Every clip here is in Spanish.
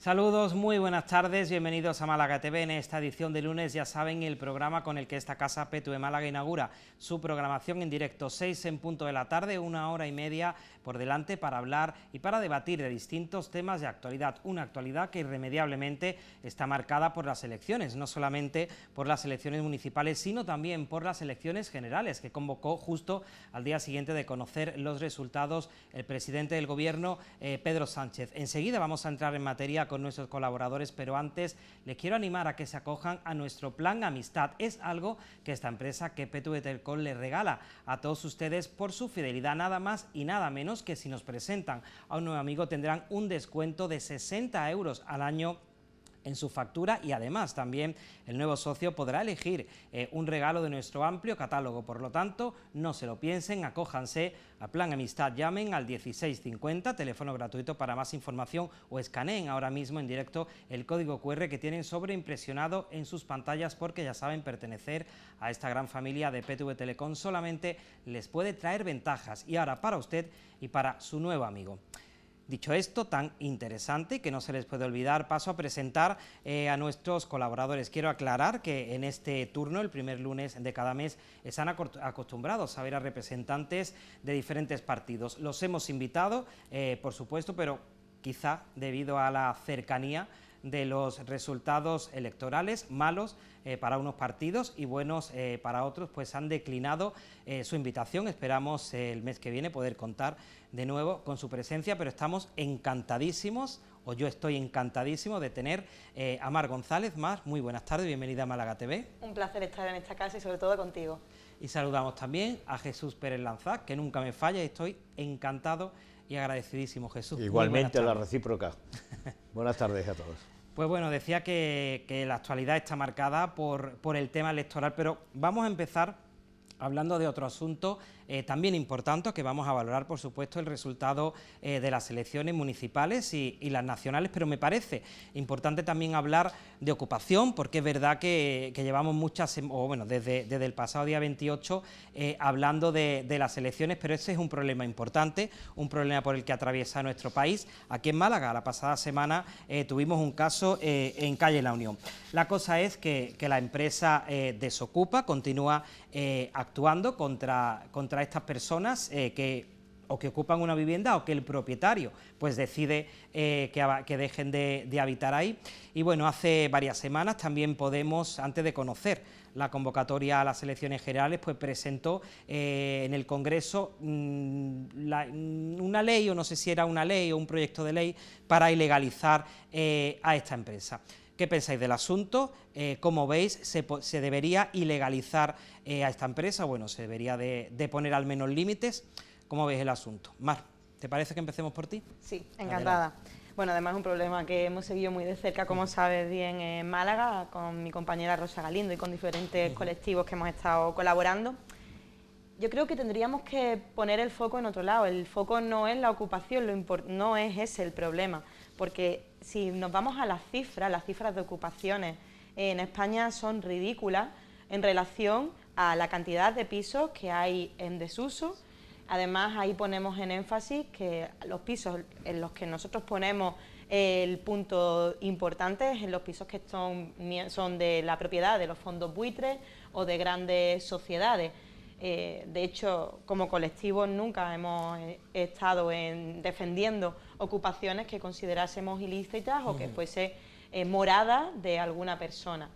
Saludos, muy buenas tardes, bienvenidos a Málaga TV. En esta edición de lunes, ya saben, el programa con el que esta casa PTV Málaga inaugura su programación en directo, 6 en punto de la tarde, 1 hora y media por delante para hablar y para debatir de distintos temas de actualidad. Una actualidad que irremediablemente está marcada por las elecciones, no solamente por las elecciones municipales, sino también por las elecciones generales que convocó justo al día siguiente de conocer los resultados el presidente del Gobierno, Pedro Sánchez. Enseguida vamos a entrar en materia con nuestros colaboradores, pero antes les quiero animar a que se acojan a nuestro plan Amistad. Es algo que esta empresa, que PTV Telecom, les regala a todos ustedes por su fidelidad, nada más y nada menos que si nos presentan a un nuevo amigo tendrán un descuento de 60 euros al año en su factura, y además también el nuevo socio podrá elegir un regalo de nuestro amplio catálogo. Por lo tanto, no se lo piensen, acójanse a Plan Amistad, llamen al 1650, teléfono gratuito para más información, o escaneen ahora mismo en directo el código QR que tienen sobreimpresionado en sus pantallas, porque ya saben, pertenecer a esta gran familia de PTV Telecom solamente les puede traer ventajas, y ahora para usted y para su nuevo amigo. Dicho esto tan interesante, que no se les puede olvidar, paso a presentar a nuestros colaboradores. Quiero aclarar que en este turno, el primer lunes de cada mes, están acostumbrados a ver a representantes de diferentes partidos. Los hemos invitado, por supuesto, pero quizá debido a la cercanía de los resultados electorales, malos para unos partidos y buenos para otros, pues han declinado su invitación. Esperamos el mes que viene poder contar de nuevo con su presencia, pero estamos encantadísimos, o yo estoy encantadísimo de tener a Mar González. Mar, muy buenas tardes, bienvenida a Málaga TV. Un placer estar en esta casa y sobre todo contigo. Y saludamos también a Jesús Pérez Lanzás, que nunca me falla, y estoy encantado y agradecidísimo, Jesús. Igualmente, a la recíproca. Buenas tardes a todos. Pues bueno, decía que la actualidad está marcada por el tema electoral, pero vamos a empezar hablando de otro asunto también importante, que vamos a valorar, por supuesto, el resultado de las elecciones municipales y las nacionales, pero me parece importante también hablar de ocupación, porque es verdad que llevamos desde el pasado día 28 hablando de las elecciones, pero ese es un problema importante, un problema por el que atraviesa nuestro país. Aquí en Málaga, la pasada semana, tuvimos un caso en Calle La Unión. La cosa es que la empresa Desocupa continúa actuando contra estas personas que ocupan una vivienda, o que el propietario pues decide que dejen de habitar ahí. Y bueno, hace varias semanas también Podemos, antes de conocer la convocatoria a las elecciones generales, pues presentó en el Congreso una ley, o no sé si era una ley o un proyecto de ley, para ilegalizar a esta empresa. ¿Qué pensáis del asunto? ¿Cómo veis? ¿Se debería ilegalizar a esta empresa? Bueno, se debería de poner al menos límites. ¿Cómo veis el asunto? Mar, ¿te parece que empecemos por ti? Sí, encantada. Adelante. Bueno, además es un problema que hemos seguido muy de cerca, como sabes bien, en Málaga, con mi compañera Rosa Galindo y con diferentes colectivos que hemos estado colaborando. Yo creo que tendríamos que poner el foco en otro lado. El foco no es la ocupación, no es ese el problema, porque si nos vamos a las cifras de ocupaciones en España son ridículas en relación a la cantidad de pisos que hay en desuso. Además, ahí ponemos en énfasis que los pisos en los que nosotros ponemos el punto importante es en los pisos que son de la propiedad de los fondos buitres o de grandes sociedades. De hecho, como colectivo nunca hemos estado defendiendo ocupaciones que considerásemos ilícitas o que fuese morada de alguna persona.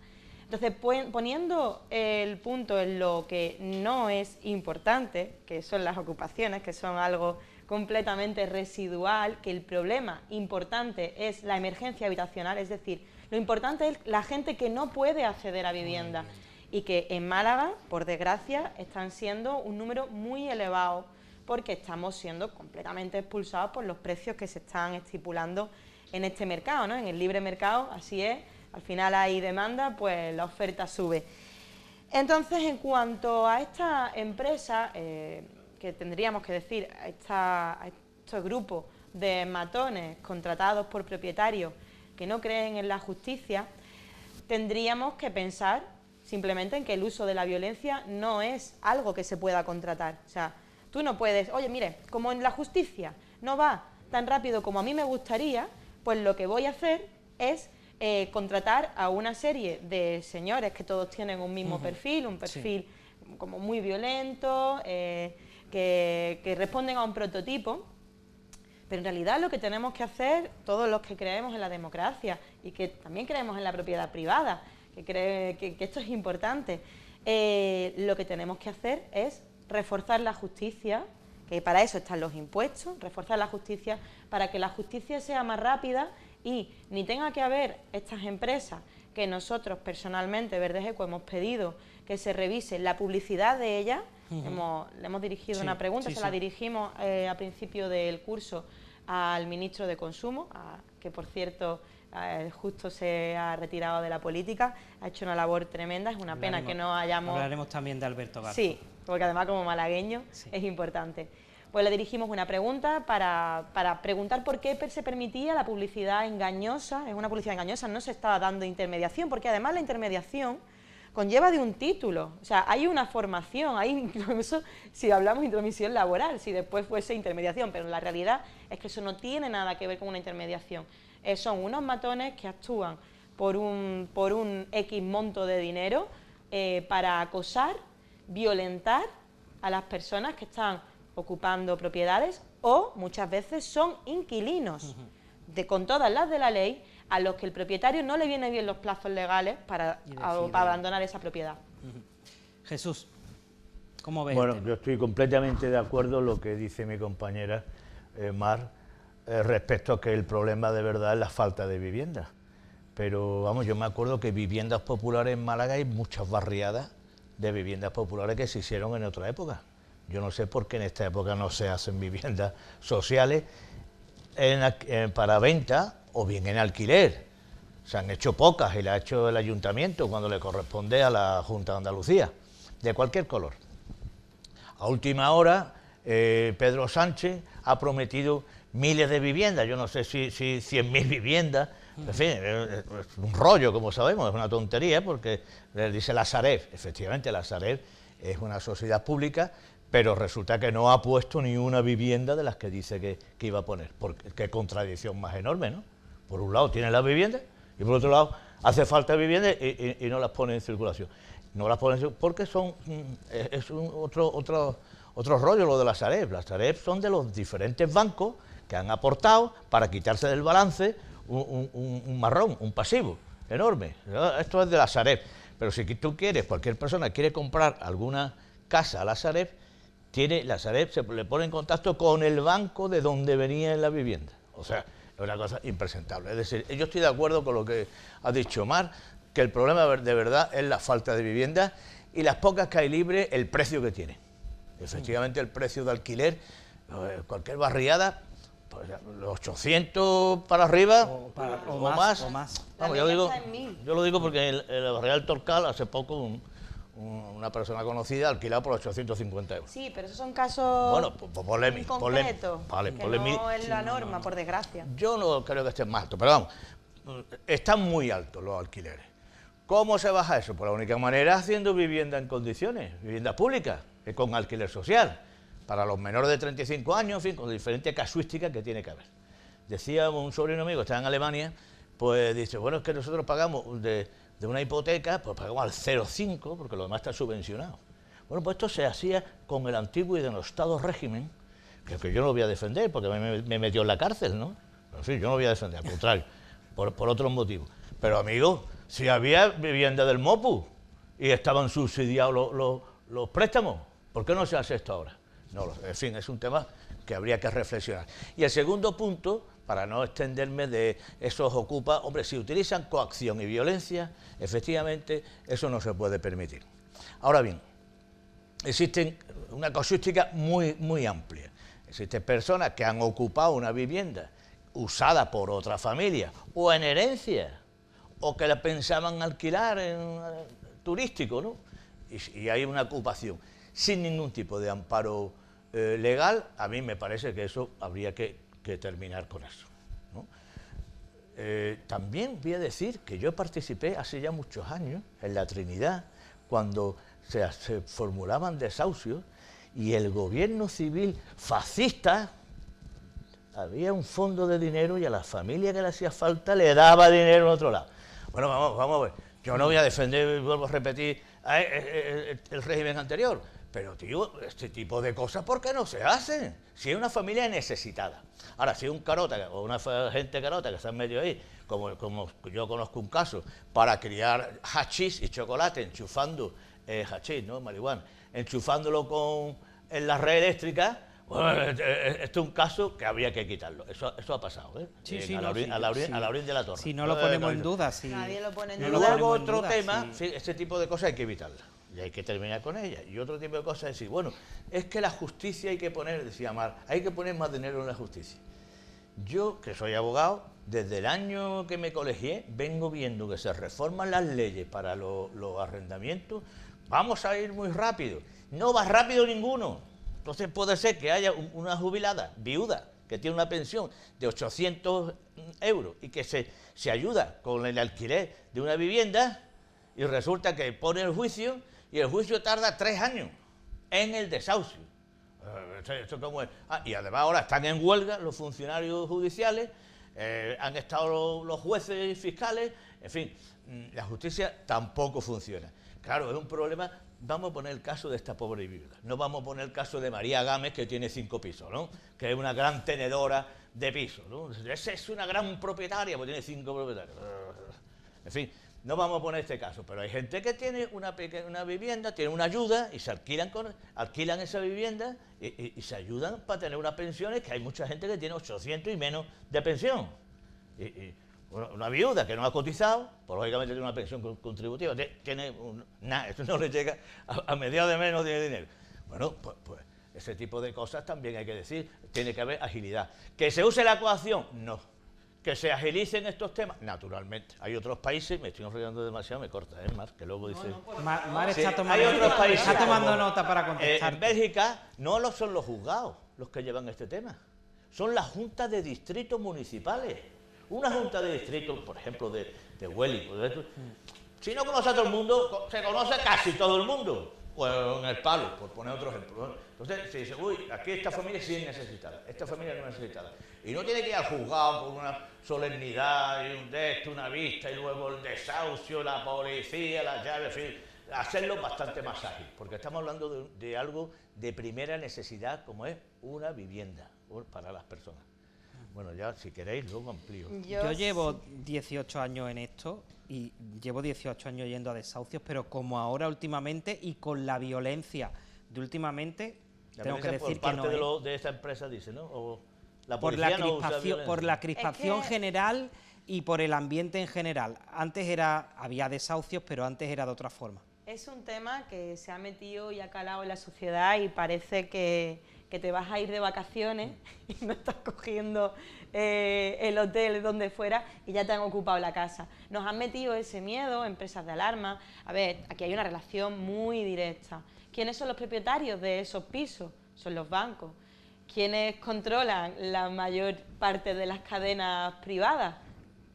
Entonces, poniendo el punto en lo que no es importante, que son las ocupaciones, que son algo completamente residual, que el problema importante es la emergencia habitacional, es decir, lo importante es la gente que no puede acceder a vivienda, y que en Málaga, por desgracia, están siendo un número muy elevado, porque estamos siendo completamente expulsados por los precios que se están estipulando en este mercado, ¿no? En el libre mercado, así es, al final hay demanda, pues la oferta sube. Entonces, en cuanto a esta empresa, que tendríamos que decir, a este grupo de matones contratados por propietarios que no creen en la justicia, tendríamos que pensar simplemente en que el uso de la violencia no es algo que se pueda contratar. O sea, tú no puedes, oye, mire, como en la justicia no va tan rápido como a mí me gustaría, pues lo que voy a hacer es contratar a una serie de señores que todos tienen un mismo perfil, un perfil como muy violento, que responden a un prototipo. Pero en realidad lo que tenemos que hacer, todos los que creemos en la democracia y que también creemos en la propiedad privada, que esto es importante, lo que tenemos que hacer es reforzar la justicia, que para eso están los impuestos, reforzar la justicia para que la justicia sea más rápida y ni tenga que haber estas empresas que nosotros personalmente, Verdes Equo, hemos pedido que se revise la publicidad de ellas. Le hemos dirigido una pregunta, la dirigimos a principio del curso al ministro de Consumo, que por cierto justo se ha retirado de la política, ha hecho una labor tremenda, es una pena que no hayamos... Hablaremos también de Alberto Garzón. Sí, porque además como malagueño es importante. Pues le dirigimos una pregunta para preguntar por qué se permitía la publicidad engañosa. Es una publicidad engañosa, no se estaba dando intermediación, porque además la intermediación conlleva de un título, o sea, hay una formación, hay incluso, si hablamos de intromisión laboral, si después fuese intermediación, pero la realidad es que eso no tiene nada que ver con una intermediación. Son unos matones que actúan por un X monto de dinero para acosar, violentar a las personas que están ocupando propiedades o muchas veces son inquilinos, con todas las de la ley, a los que el propietario no le viene bien los plazos legales para abandonar esa propiedad. Jesús, ¿cómo ves? Bueno, yo estoy completamente de acuerdo en lo que dice mi compañera Mar respecto a que el problema de verdad es la falta de vivienda. Pero vamos, yo me acuerdo que viviendas populares en Málaga hay muchas barriadas de viviendas populares que se hicieron en otra época. Yo no sé por qué en esta época no se hacen viviendas sociales para venta o bien en alquiler. Se han hecho pocas y las ha hecho el ayuntamiento cuando le corresponde a la Junta de Andalucía, de cualquier color. A última hora, Pedro Sánchez ha prometido miles de viviendas, yo no sé si 100.000 viviendas, en fin, es un rollo, como sabemos, es una tontería, porque le dice la Sareb, efectivamente la Sareb es una sociedad pública, pero resulta que no ha puesto ni una vivienda de las que dice que iba a poner. Qué contradicción más enorme, ¿no? Por un lado tiene las viviendas y por otro lado hace falta viviendas y no las pone en circulación. No las pone porque es otro rollo lo de las Sareb. Las Sareb son de los diferentes bancos que han aportado para quitarse del balance un marrón, un pasivo enorme. Esto es de la Sareb. Pero si tú quieres, cualquier persona quiere comprar alguna casa a la Sareb, la Sareb se le pone en contacto con el banco de donde venía la vivienda. O sea, es una cosa impresentable. Es decir, yo estoy de acuerdo con lo que ha dicho Mar, que el problema de verdad es la falta de vivienda y las pocas que hay libres, el precio que tienen. Efectivamente, el precio de alquiler, cualquier barriada, pues, los 800 para arriba o más. Vamos, yo lo digo porque en el barrio del Torcal hace poco una persona conocida alquilada por 850 euros. Sí, pero esos son casos concretos, no es la norma, por desgracia. Yo no creo que estén más altos, pero vamos, están muy altos los alquileres. ¿Cómo se baja eso? Pues la única manera es haciendo vivienda en condiciones, vivienda pública, con alquiler social, para los menores de 35 años, en fin, con diferentes casuísticas que tiene que haber. Decía un sobrino mío que está en Alemania, pues dice, bueno, es que nosotros pagamos de una hipoteca, pues pagamos al 0,5, porque lo demás está subvencionado. Bueno, pues esto se hacía con el antiguo y denostado régimen, que yo no lo voy a defender, porque me metió en la cárcel, ¿no? Pero, en fin, yo no lo voy a defender, al contrario, por otros motivos. Pero, amigos, si había vivienda del MOPU y estaban subsidiados los préstamos, ¿por qué no se hace esto ahora? No, en fin, es un tema que habría que reflexionar. Y el segundo punto, para no extenderme de esos ocupas, hombre, si utilizan coacción y violencia, efectivamente, eso no se puede permitir. Ahora bien, existen una casuística muy amplia. Existen personas que han ocupado una vivienda usada por otra familia o en herencia, o que la pensaban alquilar en turístico, ¿no? Y hay una ocupación sin ningún tipo de amparo legal. A mí me parece que eso habría que terminar con eso, ¿no? También voy a decir que yo participé hace ya muchos años en la Trinidad, cuando se formulaban desahucios y el gobierno civil fascista había un fondo de dinero y a la familia que le hacía falta le daba dinero en otro lado. Bueno, vamos a ver, yo no voy a defender, vuelvo a repetir, el régimen anterior, pero tío, este tipo de cosas, ¿por qué no se hacen? Si es una familia necesitada. Ahora, si es un carota o una gente carota que está en medio ahí, como yo conozco un caso, para criar hachís y chocolate, enchufando hachís, ¿no? Marihuana, enchufándolo en la red eléctrica, bueno, esto es un caso que habría que quitarlo. Eso ha pasado, ¿eh? Sí, a la orilla de la torre. Si no lo ponemos en duda, sí. Nadie lo pone en Y duda. luego otro tema, sí, este tipo de cosas hay que evitarlas. Y hay que terminar con ellas. Y otro tipo de cosas es decir, bueno, es que la justicia hay que poner, decía Mar, hay que poner más dinero en la justicia. Yo, que soy abogado, desde el año que me colegié, vengo viendo que se reforman las leyes para los arrendamientos. Vamos a ir muy rápido. No va rápido ninguno. Entonces puede ser que haya una jubilada, viuda, que tiene una pensión de 800 euros y que se ayuda con el alquiler de una vivienda y resulta que pone el juicio y el juicio tarda 3 años en el desahucio. ¿Esto cómo es? Y además ahora están en huelga los funcionarios judiciales, han estado los jueces y fiscales, en fin, la justicia tampoco funciona. Claro, es un problema. Vamos a poner el caso de esta pobre viuda, no vamos a poner el caso de María Gámez, que tiene 5 pisos, ¿no? Que es una gran tenedora de pisos, ¿no? Esa es una gran propietaria, porque tiene 5 propietarios. En fin, no vamos a poner este caso, pero hay gente que tiene una vivienda, tiene una ayuda y se alquilan esa vivienda y se ayudan para tener unas pensiones, que hay mucha gente que tiene 800 y menos de pensión. Una viuda que no ha cotizado, pues lógicamente tiene una pensión contributiva, tiene nada, esto no le llega a mediados de menos de dinero. Bueno, pues ese tipo de cosas también hay que decir, tiene que haber agilidad. ¿Que se use la coacción? No. ¿Que se agilicen estos temas? Naturalmente. Hay otros países, me estoy enrollando demasiado, me corta, Mar, que luego dice... Mar Sí, está tomando nota para contestar. En Bélgica no son los juzgados los que llevan este tema, son las juntas de distritos municipales. Una junta de distrito, por ejemplo, de Wellington, si no conoce a todo el mundo, se conoce casi todo el mundo. Pues en el palo, por poner otro ejemplo, ¿no? Entonces se dice, uy, aquí esta familia sí es necesitada, esta familia no es necesitada. Y no tiene que ir al juzgado por una solemnidad y una vista y luego el desahucio, la policía, las llaves, en fin, hacerlo bastante más ágil, porque estamos hablando de algo de primera necesidad como es una vivienda para las personas. Bueno, ya si queréis luego amplío. Yo llevo 18 años en esto y llevo 18 años yendo a desahucios, pero como ahora últimamente y con la violencia de últimamente, tengo que decir que no es. De esta empresa dice, ¿no? O la por la crispación Es que... general y por el ambiente en general. Antes había desahucios, pero antes era de otra forma. Es un tema que se ha metido y ha calado en la sociedad y parece que te vas a ir de vacaciones y no estás cogiendo el hotel donde fuera y ya te han ocupado la casa. Nos han metido ese miedo, empresas de alarma. A ver, aquí hay una relación muy directa. ¿Quiénes son los propietarios de esos pisos? Son los bancos. ¿Quiénes controlan la mayor parte de las cadenas privadas?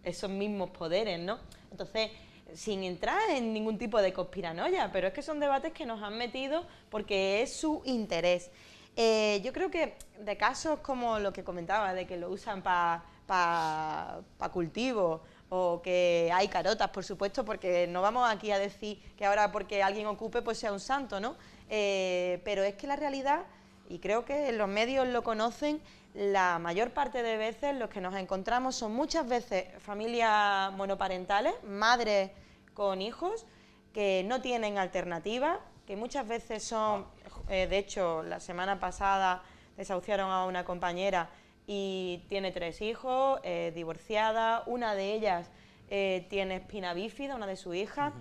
Esos mismos poderes, ¿no? Entonces, sin entrar en ningún tipo de conspiranoia, pero es que son debates que nos han metido porque es su interés. Yo creo que de casos como lo que comentaba, de que lo usan para cultivo o que hay carotas, por supuesto, porque no vamos aquí a decir que ahora porque alguien ocupe pues sea un santo, ¿no? Pero es que la realidad, y creo que los medios lo conocen, la mayor parte de veces los que nos encontramos son muchas veces familias monoparentales, madres con hijos, que no tienen alternativa, que muchas veces son, de hecho, la semana pasada desahuciaron a una compañera y tiene 3 hijos, divorciada, una de ellas tiene espina bífida, una de sus hijas.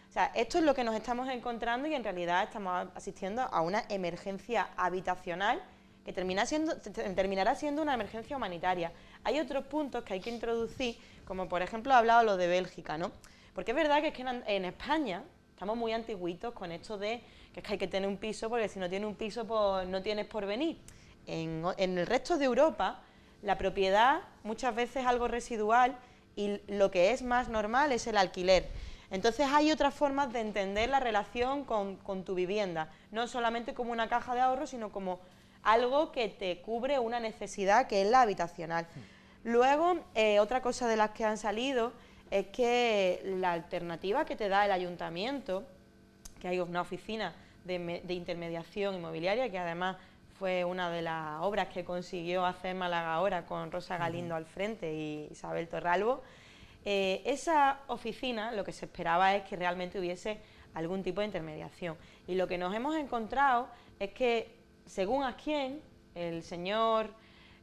O sea, esto es lo que nos estamos encontrando y en realidad estamos asistiendo a una emergencia habitacional que terminará siendo una emergencia humanitaria. Hay otros puntos que hay que introducir, como por ejemplo ha hablado lo de Bélgica, ¿no? Porque es verdad que es que en España estamos muy antiguitos con esto de que es que hay que tener un piso, porque si no tienes un piso, pues no tienes porvenir. En el resto de Europa, la propiedad muchas veces es algo residual y lo que es más normal es el alquiler. Entonces hay otras formas de entender la relación con tu vivienda, no solamente como una caja de ahorros, sino como algo que te cubre una necesidad que es la habitacional. Luego, otra cosa de las que han salido es que la alternativa que te da el ayuntamiento, que hay una oficina de intermediación inmobiliaria, que además fue una de las obras que consiguió hacer Málaga ahora con Rosa Galindo al frente y Isabel Torralbo, esa oficina lo que se esperaba es que realmente hubiese algún tipo de intermediación. Y lo que nos hemos encontrado es que, según a quién, el señor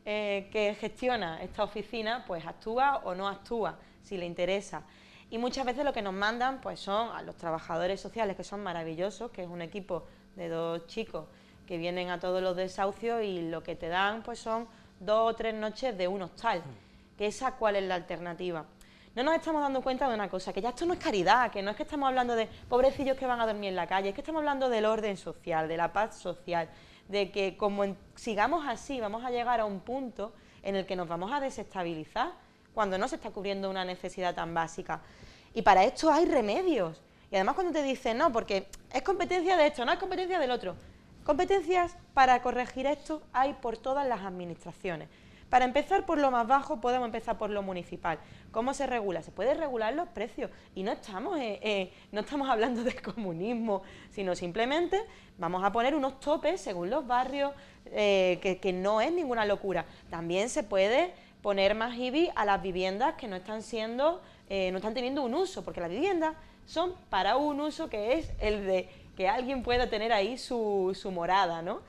que gestiona esta oficina, pues actúa o no actúa, si le interesa. Y muchas veces lo que nos mandan pues son a los trabajadores sociales, que son maravillosos, que es un equipo de 2 chicos que vienen a todos los desahucios y lo que te dan pues son 2 o 3 noches de un hostal. Que esa, ¿cuál es la alternativa? No nos estamos dando cuenta de una cosa, que ya esto no es caridad, que no es que estamos hablando de pobrecillos que van a dormir en la calle, es que estamos hablando del orden social, de la paz social, de que como sigamos así vamos a llegar a un punto en el que nos vamos a desestabilizar cuando no se está cubriendo una necesidad tan básica. Y para esto hay remedios. Y además cuando te dicen, no, porque es competencia de esto, no es competencia del otro. Competencias para corregir esto hay por todas las administraciones. Para empezar por lo más bajo podemos empezar por lo municipal. ¿Cómo se regula? Se puede regular los precios y no estamos hablando de comunismo, sino simplemente vamos a poner unos topes según los barrios, que no es ninguna locura. También se puede poner más IBI a las viviendas que no están teniendo un uso, porque las viviendas son para un uso que es el de que alguien pueda tener ahí su morada, ¿no?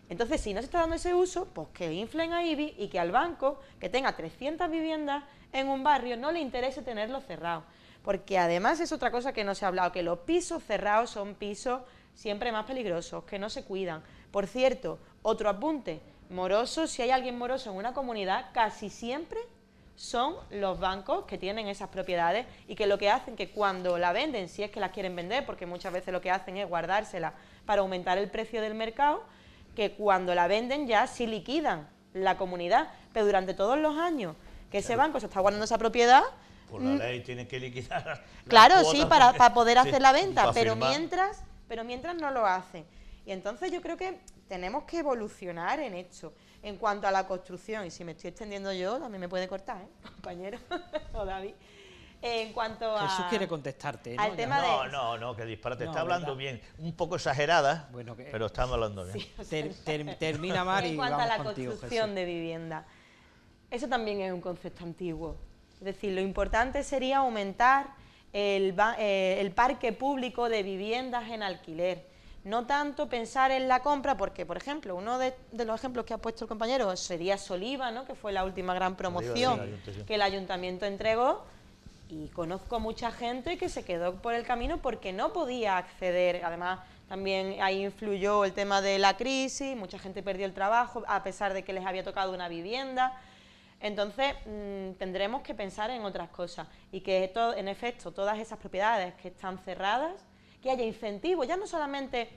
Entonces, si no se está dando ese uso, pues que inflen a IBI y que al banco, que tenga 300 viviendas en un barrio, no le interese tenerlo cerrado. Porque además es otra cosa que no se ha hablado, que los pisos cerrados son pisos siempre más peligrosos, que no se cuidan. Por cierto, otro apunte, morosos, si hay alguien moroso en una comunidad, casi siempre son los bancos que tienen esas propiedades y que lo que hacen que cuando la venden, si es que las quieren vender, porque muchas veces lo que hacen es guardársela para aumentar el precio del mercado, que cuando la venden ya sí liquidan la comunidad, pero durante todos los años que ese banco se está guardando esa propiedad... Por la ley tiene que liquidar. Claro, sí, para poder hacer la venta, pero mientras no lo hacen. Y entonces yo creo que tenemos que evolucionar en esto. En cuanto a la construcción, y si me estoy extendiendo yo, también me puede cortar, compañero, o David. En cuanto a... Jesús quiere contestarte, ¿no? Al tema No, que disparate. No, está hablando ¿verdad? bien, un poco exagerada, Bueno, pero estamos hablando bien. Sí, o sea, Termina, Mar, y en cuanto a vamos la contigo, construcción Jesús. de vivienda, eso también es un concepto antiguo. Es decir, lo importante sería aumentar el parque público de viviendas en alquiler. No tanto pensar en la compra, porque, por ejemplo, uno de los ejemplos que ha puesto el compañero sería Soliva, ¿no?, que fue la última gran promoción que el ayuntamiento entregó, y conozco mucha gente que se quedó por el camino porque no podía acceder. Además, también ahí influyó el tema de la crisis, mucha gente perdió el trabajo a pesar de que les había tocado una vivienda. Entonces, tendremos que pensar en otras cosas y que, en efecto, todas esas propiedades que están cerradas, que haya incentivos, ya no solamente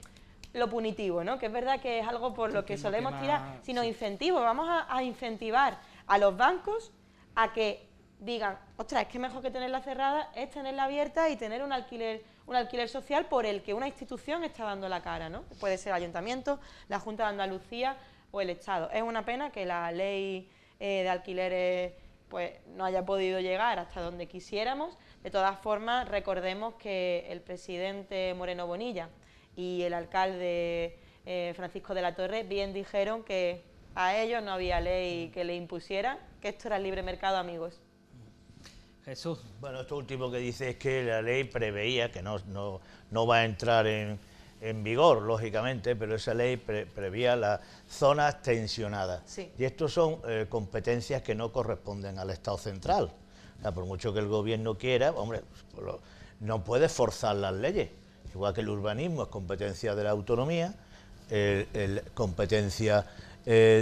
lo punitivo, ¿no?, que es verdad que es algo por lo que solemos tirar, sino incentivos. Vamos a incentivar a los bancos a que digan, ostras, es que mejor que tenerla cerrada es tenerla abierta y tener un alquiler social por el que una institución está dando la cara, ¿no? Puede ser el Ayuntamiento, la Junta de Andalucía o el Estado. Es una pena que la ley de alquileres pues no haya podido llegar hasta donde quisiéramos. De todas formas, recordemos que el presidente Moreno Bonilla y el alcalde Francisco de la Torre bien dijeron que a ellos no había ley que le impusiera, que esto era el libre mercado, amigos. Jesús. Bueno, esto último que dice es que la ley preveía, que no va a entrar en vigor, lógicamente, pero esa ley preveía las zonas tensionadas. Sí. Y estos son competencias que no corresponden al Estado central. O sea, por mucho que el gobierno quiera, hombre, no puede forzar las leyes. Igual que el urbanismo es competencia de la autonomía, competencia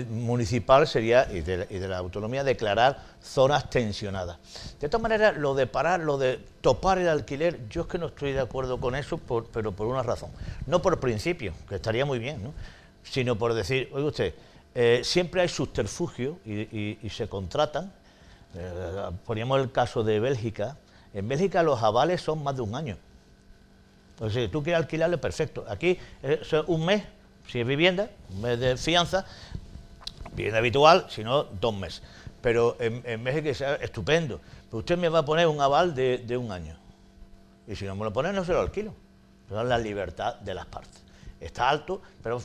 municipal sería, y de la autonomía, declarar zonas tensionadas. De todas maneras, lo de topar el alquiler, yo es que no estoy de acuerdo con eso, pero por una razón. No por principio, que estaría muy bien, ¿no?, sino por decir, oiga usted, siempre hay subterfugios y se contratan. Poníamos el caso de Bélgica. En Bélgica los avales son más de un año. O sea, si tú quieres alquilarle, perfecto. Aquí un mes Si es vivienda, un mes de fianza, vivienda habitual, si no, 2 meses. Pero en vez de que sea estupendo, pues usted me va a poner un aval de 1 año. Y si no me lo pone, no se lo alquilo. Pero es la libertad de las partes. Está alto, pero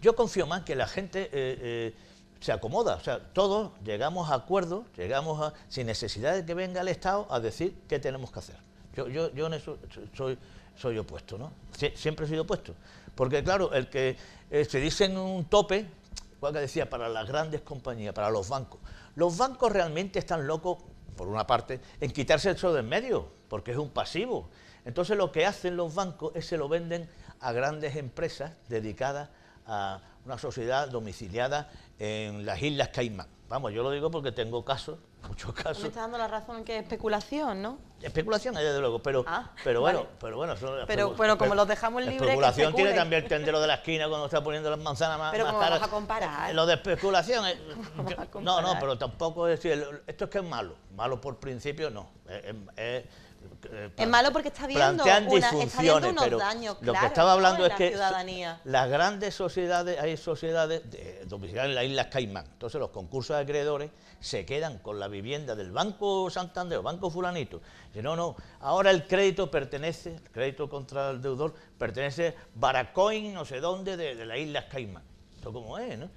yo confío más que la gente se acomoda. O sea, todos llegamos a acuerdos, sin necesidad de que venga el Estado a decir qué tenemos que hacer. Yo en eso soy opuesto, ¿no? Siempre he sido opuesto. Porque, claro, el que se dicen un tope, igual que decía, para las grandes compañías, para los bancos. Los bancos realmente están locos, por una parte, en quitarse eso de en medio, porque es un pasivo. Entonces lo que hacen los bancos es se lo venden a grandes empresas dedicadas a una sociedad domiciliada en las Islas Caimán. Vamos, yo lo digo porque tengo casos, muchos casos. Me está dando la razón en que es especulación, ¿no? Especulación hay desde luego, pero vale. Pero como los dejamos libres, especulación tiene también el tendero de la esquina cuando está poniendo las manzanas más pero caras. ¿cómo vas a comparar? Lo de especulación no, pero tampoco es decir, esto es que es malo por principio no. Es malo porque está viendo unos daños, lo que estaba hablando es que ciudadanía. Las grandes sociedades, hay sociedades domiciliadas en las Islas Caimán, entonces los concursos de acreedores se quedan con la vivienda del Banco Santander o Banco Fulanito. Dice, no, ahora el crédito contra el deudor pertenece Baracoin, no sé dónde, de las Islas Caimán. ¿Esto cómo es, no?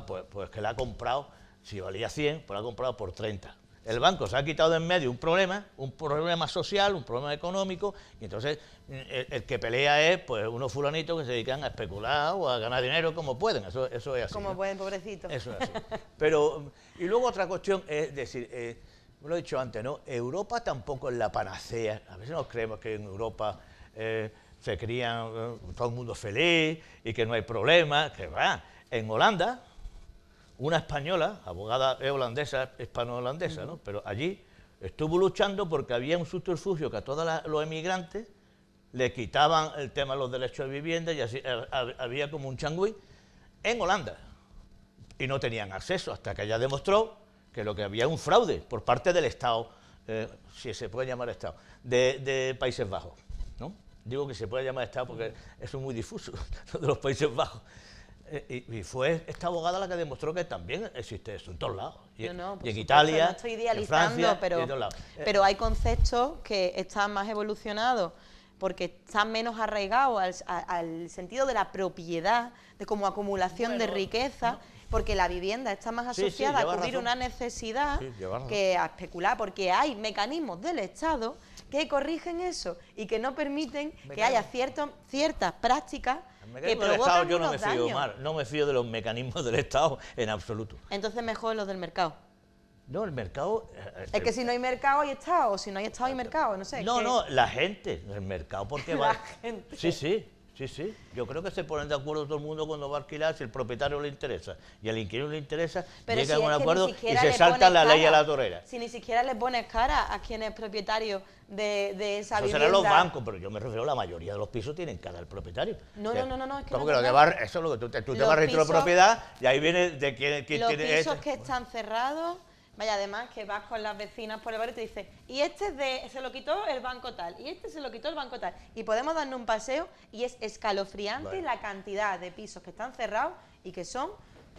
Pues que la ha comprado, si valía 100, pues la ha comprado por 30. El banco se ha quitado de en medio un problema social, un problema económico, y entonces el que pelea es pues unos fulanitos que se dedican a especular o a ganar dinero como pueden, eso es así. Como pueden, pobrecito. Eso es así. Pero, y luego otra cuestión es decir, lo he dicho antes, ¿no? Europa tampoco es la panacea. A veces nos creemos que en Europa se crían todo el mundo feliz y que no hay problema, que va. En Holanda, una española, abogada holandesa, hispano-holandesa, ¿no? Pero allí estuvo luchando porque había un subterfugio que a todos los emigrantes le quitaban el tema de los derechos de vivienda y así había como un changüí en Holanda. Y no tenían acceso hasta que ella demostró que lo que había un fraude por parte del Estado, si se puede llamar Estado, de Países Bajos, ¿no? Digo que se puede llamar Estado porque eso es muy difuso, lo de los Países Bajos. Y fue esta abogada la que demostró que también existe eso en todos lados. Y en Italia, no estoy idealizando, en Francia, pero, y en todos lados. Pero hay conceptos que están más evolucionados porque están menos arraigados al sentido de la propiedad, de como acumulación de riqueza, porque la vivienda está más asociada a cubrir una necesidad que a especular, porque hay mecanismos del Estado que corrigen eso y que no permiten que haya ciertas prácticas que provocan yo unos daños. No me fío de los mecanismos del Estado en absoluto. Entonces mejor los del mercado. No, el mercado... Es que si no hay mercado hay Estado, o si no hay Estado hay mercado, no sé. No, la gente, el mercado, porque va... La gente. Sí. Yo creo que se ponen de acuerdo todo el mundo cuando va a alquilar, si el propietario le interesa y al inquilino le interesa, pero llegan si a un es que acuerdo y se salta la ley a la torera. Si ni siquiera le pones cara a quien es propietario de esa vivienda. Eso serán los bancos, pero yo me refiero a la mayoría de los pisos tienen cara al propietario. No, es que no eso es lo que tú te vas a registro de propiedad y ahí viene de quién los tiene... Los pisos que están cerrados... Vaya, además que vas con las vecinas por el barrio y te dice, y este se lo quitó el banco tal, y este se lo quitó el banco tal. Y podemos darnos un paseo y es escalofriante la cantidad de pisos que están cerrados y que son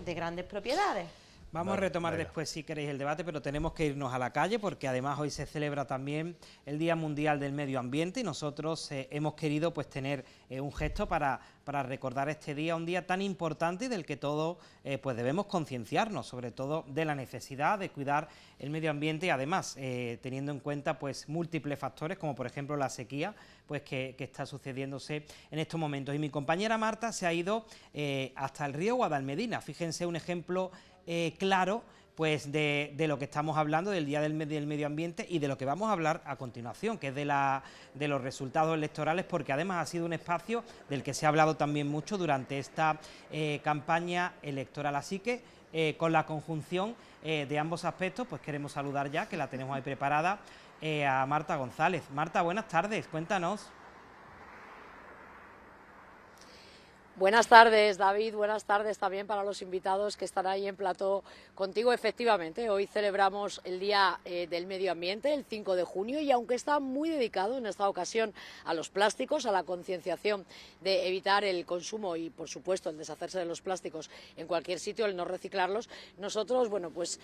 de grandes propiedades. Vamos a retomar después, si queréis, el debate, pero tenemos que irnos a la calle porque además hoy se celebra también el Día Mundial del Medio Ambiente y nosotros hemos querido pues tener un gesto para recordar este día, un día tan importante y del que todos pues debemos concienciarnos, sobre todo de la necesidad de cuidar el medio ambiente y además teniendo en cuenta pues múltiples factores como por ejemplo la sequía pues que está sucediéndose en estos momentos. Y mi compañera Marta se ha ido hasta el río Guadalmedina, fíjense un ejemplo claro pues de lo que estamos hablando, del Día del Medio Ambiente y de lo que vamos a hablar a continuación, que es de los resultados electorales, porque además ha sido un espacio del que se ha hablado también mucho durante esta campaña electoral. Así que con la conjunción de ambos aspectos, pues queremos saludar ya, que la tenemos ahí preparada, a Marta González. Marta, buenas tardes, cuéntanos. Buenas tardes, David, buenas tardes también para los invitados que están ahí en plató contigo. Efectivamente, hoy celebramos el Día del Medio Ambiente, el 5 de junio, y aunque está muy dedicado en esta ocasión a los plásticos, a la concienciación de evitar el consumo y, por supuesto, el deshacerse de los plásticos en cualquier sitio, el no reciclarlos, nosotros, bueno, pues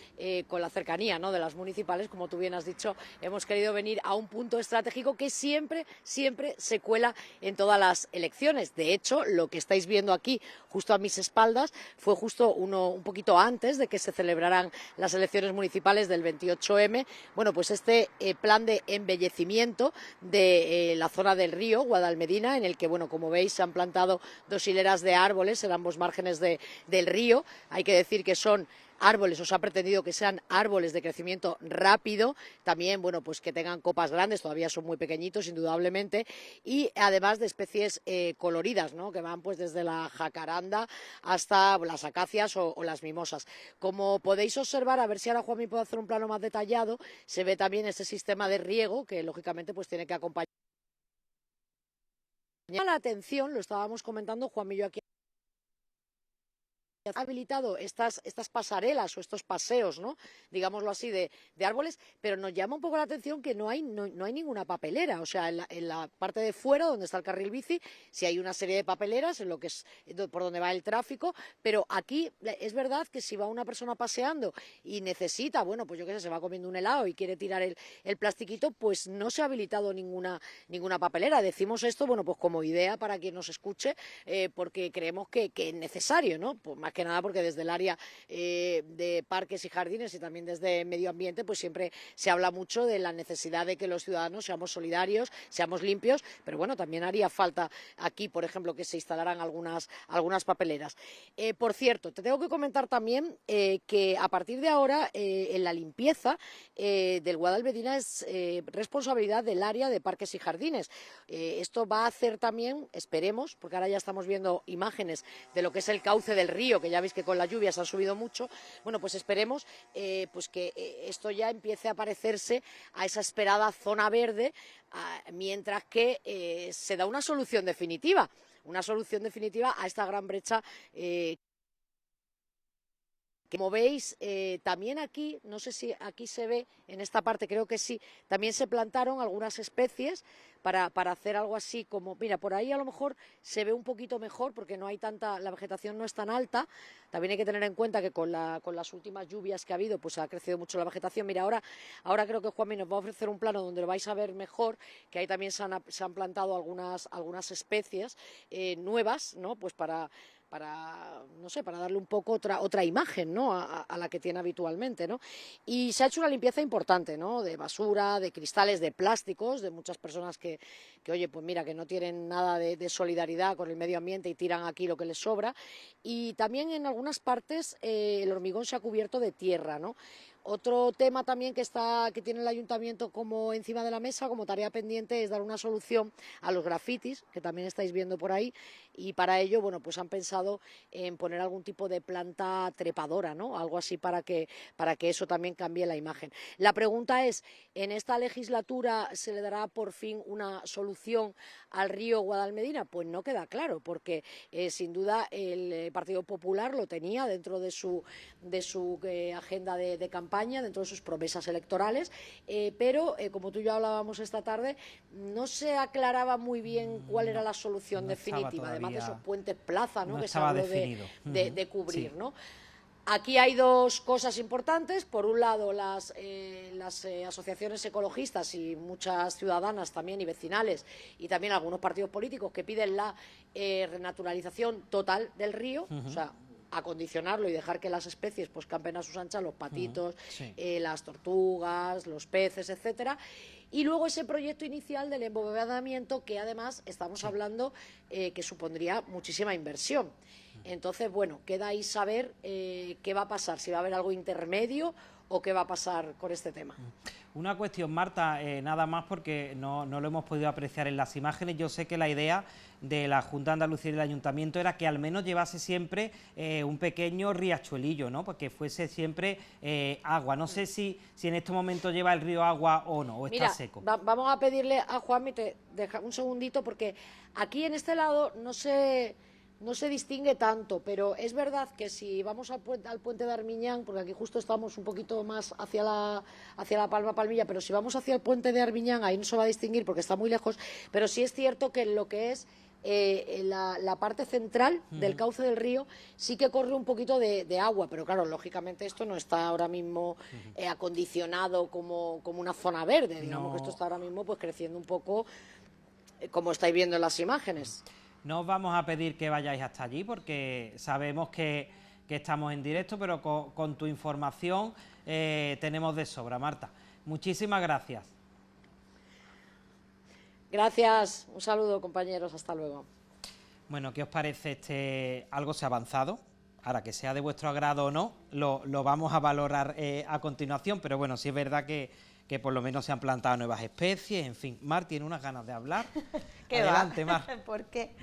con la cercanía, ¿no?, de las municipales, como tú bien has dicho, hemos querido venir a un punto estratégico que siempre se cuela en todas las elecciones. De hecho, lo que estáis viendo aquí, justo a mis espaldas, fue justo un poquito antes de que se celebraran las elecciones municipales del 28M. Bueno, pues este plan de embellecimiento de la zona del río Guadalmedina, en el que, bueno, como veis, se han plantado 2 hileras de árboles en ambos márgenes del río. Hay que decir que son árboles, os ha pretendido que sean árboles de crecimiento rápido, también, bueno, pues que tengan copas grandes, todavía son muy pequeñitos, indudablemente, y además de especies coloridas, ¿no?, que van pues desde la jacaranda hasta las acacias o las mimosas. Como podéis observar, a ver si ahora Juanmi puede hacer un plano más detallado, se ve también ese sistema de riego que, lógicamente, pues tiene que acompañar. La atención, lo estábamos comentando Juanmi y yo aquí, ha habilitado estas pasarelas o estos paseos, ¿no?, digámoslo así, de árboles, pero nos llama un poco la atención que no hay ninguna papelera. O sea, en la parte de fuera, donde está el carril bici, sí hay una serie de papeleras en lo que es por donde va el tráfico, pero aquí es verdad que si va una persona paseando y necesita, bueno, pues yo qué sé, se va comiendo un helado y quiere tirar el plastiquito, pues no se ha habilitado ninguna papelera. Decimos esto, bueno, pues como idea para quien nos escuche, porque creemos que es necesario, ¿no? Pues más que nada porque desde el área de parques y jardines y también desde medio ambiente, pues siempre se habla mucho de la necesidad de que los ciudadanos seamos solidarios, seamos limpios, pero bueno, también haría falta aquí, por ejemplo, que se instalaran algunas papeleras. Por cierto, te tengo que comentar también que a partir de ahora en la limpieza del Guadalmedina es responsabilidad del área de parques y jardines. Esto va a hacer también, esperemos, porque ahora ya estamos viendo imágenes de lo que es el cauce del río, que ya veis que con las lluvias ha subido mucho. Bueno, pues esperemos pues que esto ya empiece a parecerse a esa esperada zona verde, mientras que se da una solución definitiva a esta gran brecha. Como veis, también aquí, no sé si aquí se ve, en esta parte creo que sí, también se plantaron algunas especies para hacer algo así como, mira, por ahí a lo mejor se ve un poquito mejor porque no hay tanta, la vegetación no es tan alta. También hay que tener en cuenta que con las últimas lluvias que ha habido, pues ha crecido mucho la vegetación. Mira, ahora creo que Juanmi nos va a ofrecer un plano donde lo vais a ver mejor, que ahí también se han plantado algunas especies nuevas, ¿no?, pues para no sé, para darle un poco otra imagen, ¿no?, a la que tiene habitualmente, ¿no? Y se ha hecho una limpieza importante, ¿no?, de basura, de cristales, de plásticos, de muchas personas que oye, pues mira, que no tienen nada de solidaridad con el medio ambiente y tiran aquí lo que les sobra. Y también en algunas partes el hormigón se ha cubierto de tierra, ¿no? Otro tema también que tiene el ayuntamiento como encima de la mesa, como tarea pendiente, es dar una solución a los grafitis, que también estáis viendo por ahí, y para ello, bueno, pues han pensado en poner algún tipo de planta trepadora, ¿no?, algo así para que eso también cambie la imagen. La pregunta es, ¿en esta legislatura se le dará por fin una solución al río Guadalmedina? Pues no queda claro, porque sin duda el Partido Popular lo tenía dentro de su agenda de campaña, dentro de sus promesas electorales, pero como tú y yo hablábamos esta tarde, no se aclaraba muy bien cuál era la solución definitiva, además de esos puentes plaza, ¿no?, que se habló de cubrir, sí, ¿no? Aquí hay dos cosas importantes. Por un lado, las asociaciones ecologistas y muchas ciudadanas también y vecinales, y también algunos partidos políticos que piden la renaturalización total del río, o sea, acondicionarlo y dejar que las especies pues campen a sus anchas, los patitos, sí, las tortugas, los peces, etcétera. Y luego ese proyecto inicial del embotellamiento, que además estamos hablando que supondría muchísima inversión. Entonces, bueno, queda ahí saber qué va a pasar, si va a haber algo intermedio o qué va a pasar con este tema. Una cuestión, Marta, nada más porque no lo hemos podido apreciar en las imágenes. Yo sé que la idea de la Junta de Andalucía y del Ayuntamiento era que al menos llevase siempre un pequeño riachuelillo, ¿no?, porque fuese siempre agua. No sé si en este momento lleva el río agua o no, o está seco. Vamos a pedirle a Juanmi, te deja un segundito, porque aquí en este lado no sé no se distingue tanto, pero es verdad que si vamos al puente de Armiñán, porque aquí justo estamos un poquito más hacia la Palma Palmilla, pero si vamos hacia el puente de Armiñán, ahí no se va a distinguir porque está muy lejos, pero sí es cierto que en lo que es la parte central del cauce del río sí que corre un poquito de agua, pero claro, lógicamente esto no está ahora mismo acondicionado como una zona verde, digamos que esto está ahora mismo pues creciendo un poco como estáis viendo en las imágenes. No os vamos a pedir que vayáis hasta allí porque sabemos que estamos en directo, pero con tu información tenemos de sobra, Marta. Muchísimas gracias. Gracias, un saludo compañeros, hasta luego. Bueno, ¿qué os parece algo se ha avanzado? Ahora, que sea de vuestro agrado o no, lo vamos a valorar a continuación, pero bueno, sí es verdad que por lo menos se han plantado nuevas especies, en fin. Mar tiene unas ganas de hablar. Adelante, Mar. ¿Por qué?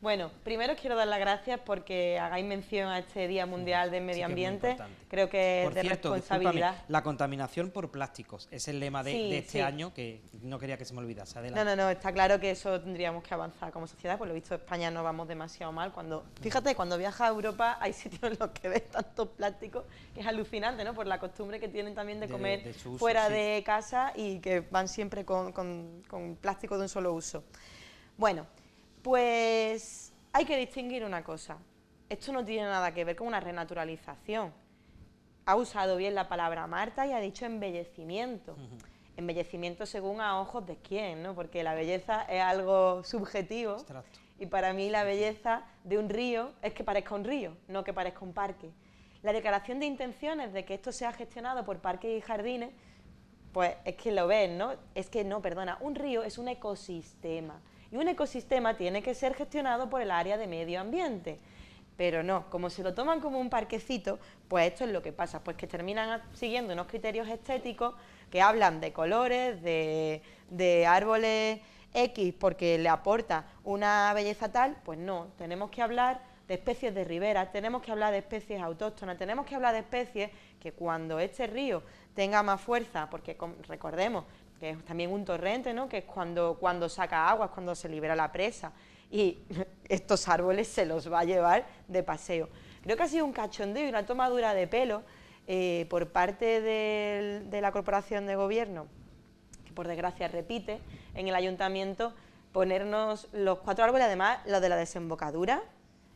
Bueno, primero quiero dar las gracias porque hagáis mención a este Día Mundial del Medio Ambiente. Creo que es de responsabilidad. Discúlpame, la contaminación por plásticos es el lema de este año, que no quería que se me olvidase. Adelante. No, está claro que eso tendríamos que avanzar como sociedad. Por lo visto, España no vamos demasiado mal. Fíjate, cuando viajas a Europa hay sitios en los que ves tantos plásticos que es alucinante, ¿no? Por la costumbre que tienen también de comer de uso, fuera de casa y que van siempre con plástico de un solo uso. Bueno, pues hay que distinguir una cosa. Esto no tiene nada que ver con una renaturalización. Ha usado bien la palabra Marta y ha dicho embellecimiento. Embellecimiento según a ojos de quién, ¿no? Porque la belleza es algo subjetivo. Abstracto. Y para mí la belleza de un río es que parezca un río, no que parezca un parque. La declaración de intenciones de que esto sea gestionado por parques y jardines, pues es que lo ven, ¿no? Es que no, perdona, un río es un ecosistema. Y un ecosistema tiene que ser gestionado por el área de medio ambiente. Pero no, como se lo toman como un parquecito, pues esto es lo que pasa, pues que terminan siguiendo unos criterios estéticos que hablan de colores, de árboles X porque le aporta una belleza tal, pues no, tenemos que hablar de especies de ribera, tenemos que hablar de especies autóctonas, tenemos que hablar de especies que cuando este río tenga más fuerza, porque recordemos que es también un torrente, ¿no? Que es cuando saca agua, es cuando se libera la presa, y estos árboles se los va a llevar de paseo. Creo que ha sido un cachondeo y una tomadura de pelo por parte de la corporación de gobierno, que por desgracia repite, en el ayuntamiento, ponernos los 4 árboles, además los de la desembocadura,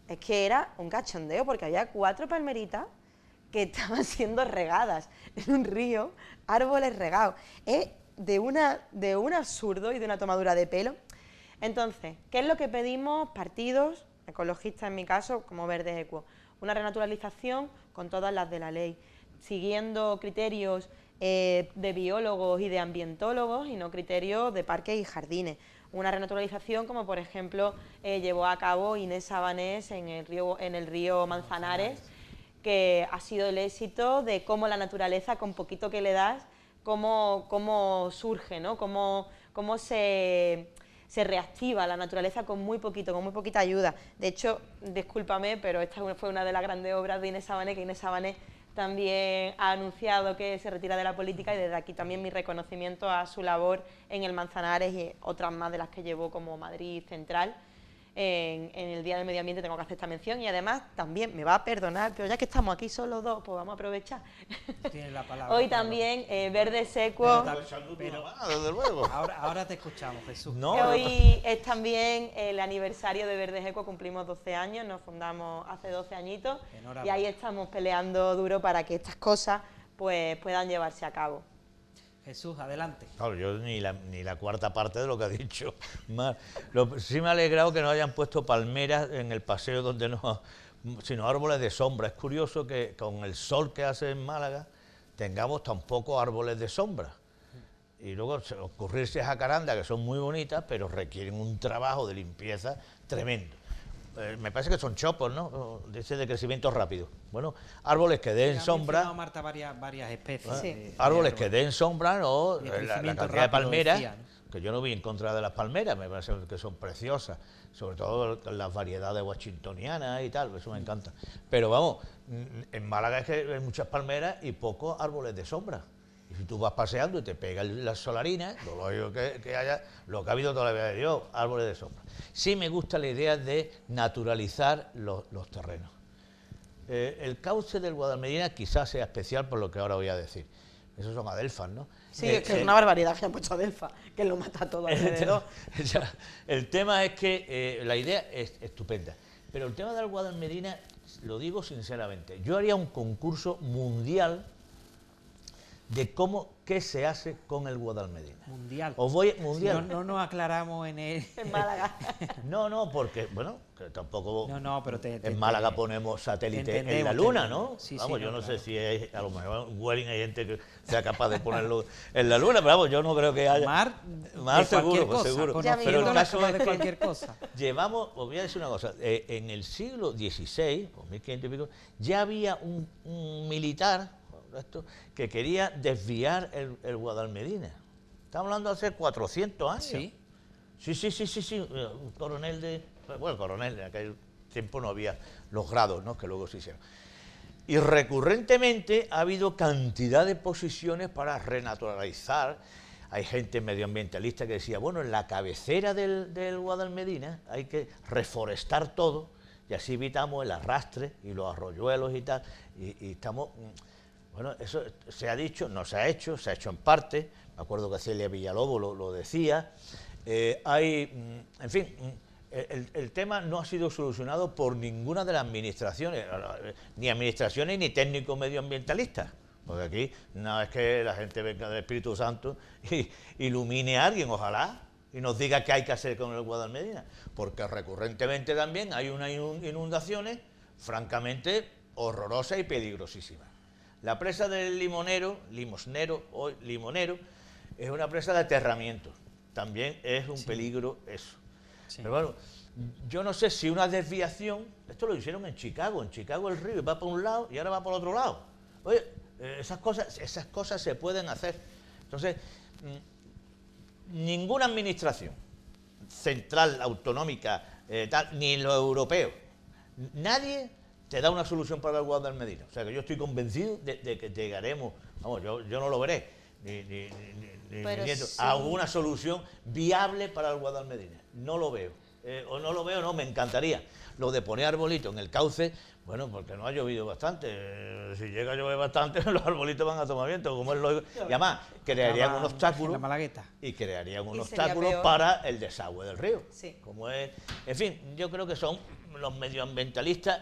es que era un cachondeo, porque había 4 palmeritas que estaban siendo regadas en un río, árboles regados. Es de un absurdo y de una tomadura de pelo. Entonces, ¿qué es lo que pedimos partidos, ecologistas en mi caso, como Verdes Equo? Una renaturalización con todas las de la ley, siguiendo criterios de biólogos y de ambientólogos y no criterios de parques y jardines. Una renaturalización como por ejemplo llevó a cabo Inés Sabanés en el río Manzanares, que ha sido el éxito de cómo la naturaleza, con poquito que le das, cómo surge, ¿no? Cómo se reactiva la naturaleza con muy poquita ayuda. De hecho, discúlpame, pero esta fue una de las grandes obras de Inés Sabanés, que Inés Sabanés también ha anunciado que se retira de la política, y desde aquí también mi reconocimiento a su labor en el Manzanares y otras más de las que llevó como Madrid Central. En el Día del Medio Ambiente tengo que hacer esta mención, y además también me va a perdonar, pero ya que estamos aquí solo dos, pues vamos a aprovechar. Tienes la palabra. Hoy también Verdes Equo. Pero desde luego. Ahora te escuchamos, Jesús. No, hoy es también el aniversario de Verdes Equo, cumplimos 12 años, nos fundamos hace 12 añitos. Enhorabuena. Y ahí estamos peleando duro para que estas cosas pues puedan llevarse a cabo. Jesús, adelante. Claro, yo ni la cuarta parte de lo que ha dicho. Sí me ha alegrado que no hayan puesto palmeras en el paseo donde no, sino árboles de sombra. Es curioso que con el sol que hace en Málaga tengamos tan pocos árboles de sombra. Y luego ocurrirse jacaranda, que son muy bonitas, pero requieren un trabajo de limpieza tremendo. Me parece que son chopos, ¿no? Dice de crecimiento rápido. Bueno, árboles que den sombra. Marta varias especies. Sí. Árboles que den sombra, ¿no? La cantidad de palmeras, decía, ¿no? Que yo no voy en contra de las palmeras, me parece que son preciosas, sobre todo las variedades washingtonianas y tal, eso me encanta. Pero vamos, en Málaga es que hay muchas palmeras y pocos árboles de sombra. Y si tú vas paseando y te pegas las solarinas, lo lógico que haya, lo que ha habido toda la vida de Dios, árboles de sombra. Sí me gusta la idea de naturalizar los terrenos. El cauce del Guadalmedina quizás sea especial por lo que ahora voy a decir. Esos son adelfas, ¿no? Sí, es que es una barbaridad que han puesto adelfa, que lo mata todo alrededor. El tema es que la idea es estupenda, pero el tema del Guadalmedina, lo digo sinceramente, yo haría un concurso mundial de qué se hace con el Guadalmedina. Mundial. Mundial. Si no nos aclaramos en el... En Málaga. No, porque, bueno, que tampoco... No, pero en Málaga ponemos satélite en la Luna, ¿no? Sí, vamos, sí, yo no claro. sé si a lo mejor en Welling hay gente que sea capaz de ponerlo en la Luna, pero vamos, yo no creo que haya... Mar seguro, cosa, seguro. Pero el caso es de que cualquier cosa. llevamos, os voy a decir una cosa, en el siglo XVI, o 1500 y pico, ya había un militar que quería desviar el Guadalmedina. Estamos hablando de hace 400 años. Sí. Sí. Un coronel coronel, en aquel tiempo no había los grados, ¿no?, que luego se hicieron. Y recurrentemente ha habido cantidad de posiciones para renaturalizar. Hay gente medioambientalista que decía, bueno, en la cabecera del Guadalmedina hay que reforestar todo y así evitamos el arrastre y los arroyuelos y tal. Y estamos... Bueno, eso se ha dicho, no se ha hecho en parte. Me acuerdo que Celia Villalobos lo decía. En fin, el tema no ha sido solucionado por ninguna de las administraciones, ni técnicos medioambientalistas, porque aquí no es que la gente venga del Espíritu Santo y ilumine a alguien, ojalá, y nos diga qué hay que hacer con el Guadalmedina, porque recurrentemente también hay unas inundaciones francamente horrorosas y peligrosísimas. La presa del Limonero, es una presa de aterramiento. También es un peligro eso. Sí. Pero bueno, yo no sé si una desviación, esto lo hicieron en Chicago el río va por un lado y ahora va por otro lado. Oye, esas cosas se pueden hacer. Entonces, ninguna administración central, autonómica, ni los europeos, nadie te da una solución para el Guadalmedina. O sea que yo estoy convencido de que llegaremos, vamos, yo no lo veré, ni a una solución viable para el Guadalmedina. No lo veo. No, me encantaría. Lo de poner arbolitos en el cauce, bueno, porque no ha llovido bastante. Si llega a llover bastante, los arbolitos van a tomar viento, como es lógico. Y además, crearían un obstáculo. La Malagueta. Y crearían un obstáculo para el desagüe del río. Sí. Como es. En fin, yo creo que son los medioambientalistas,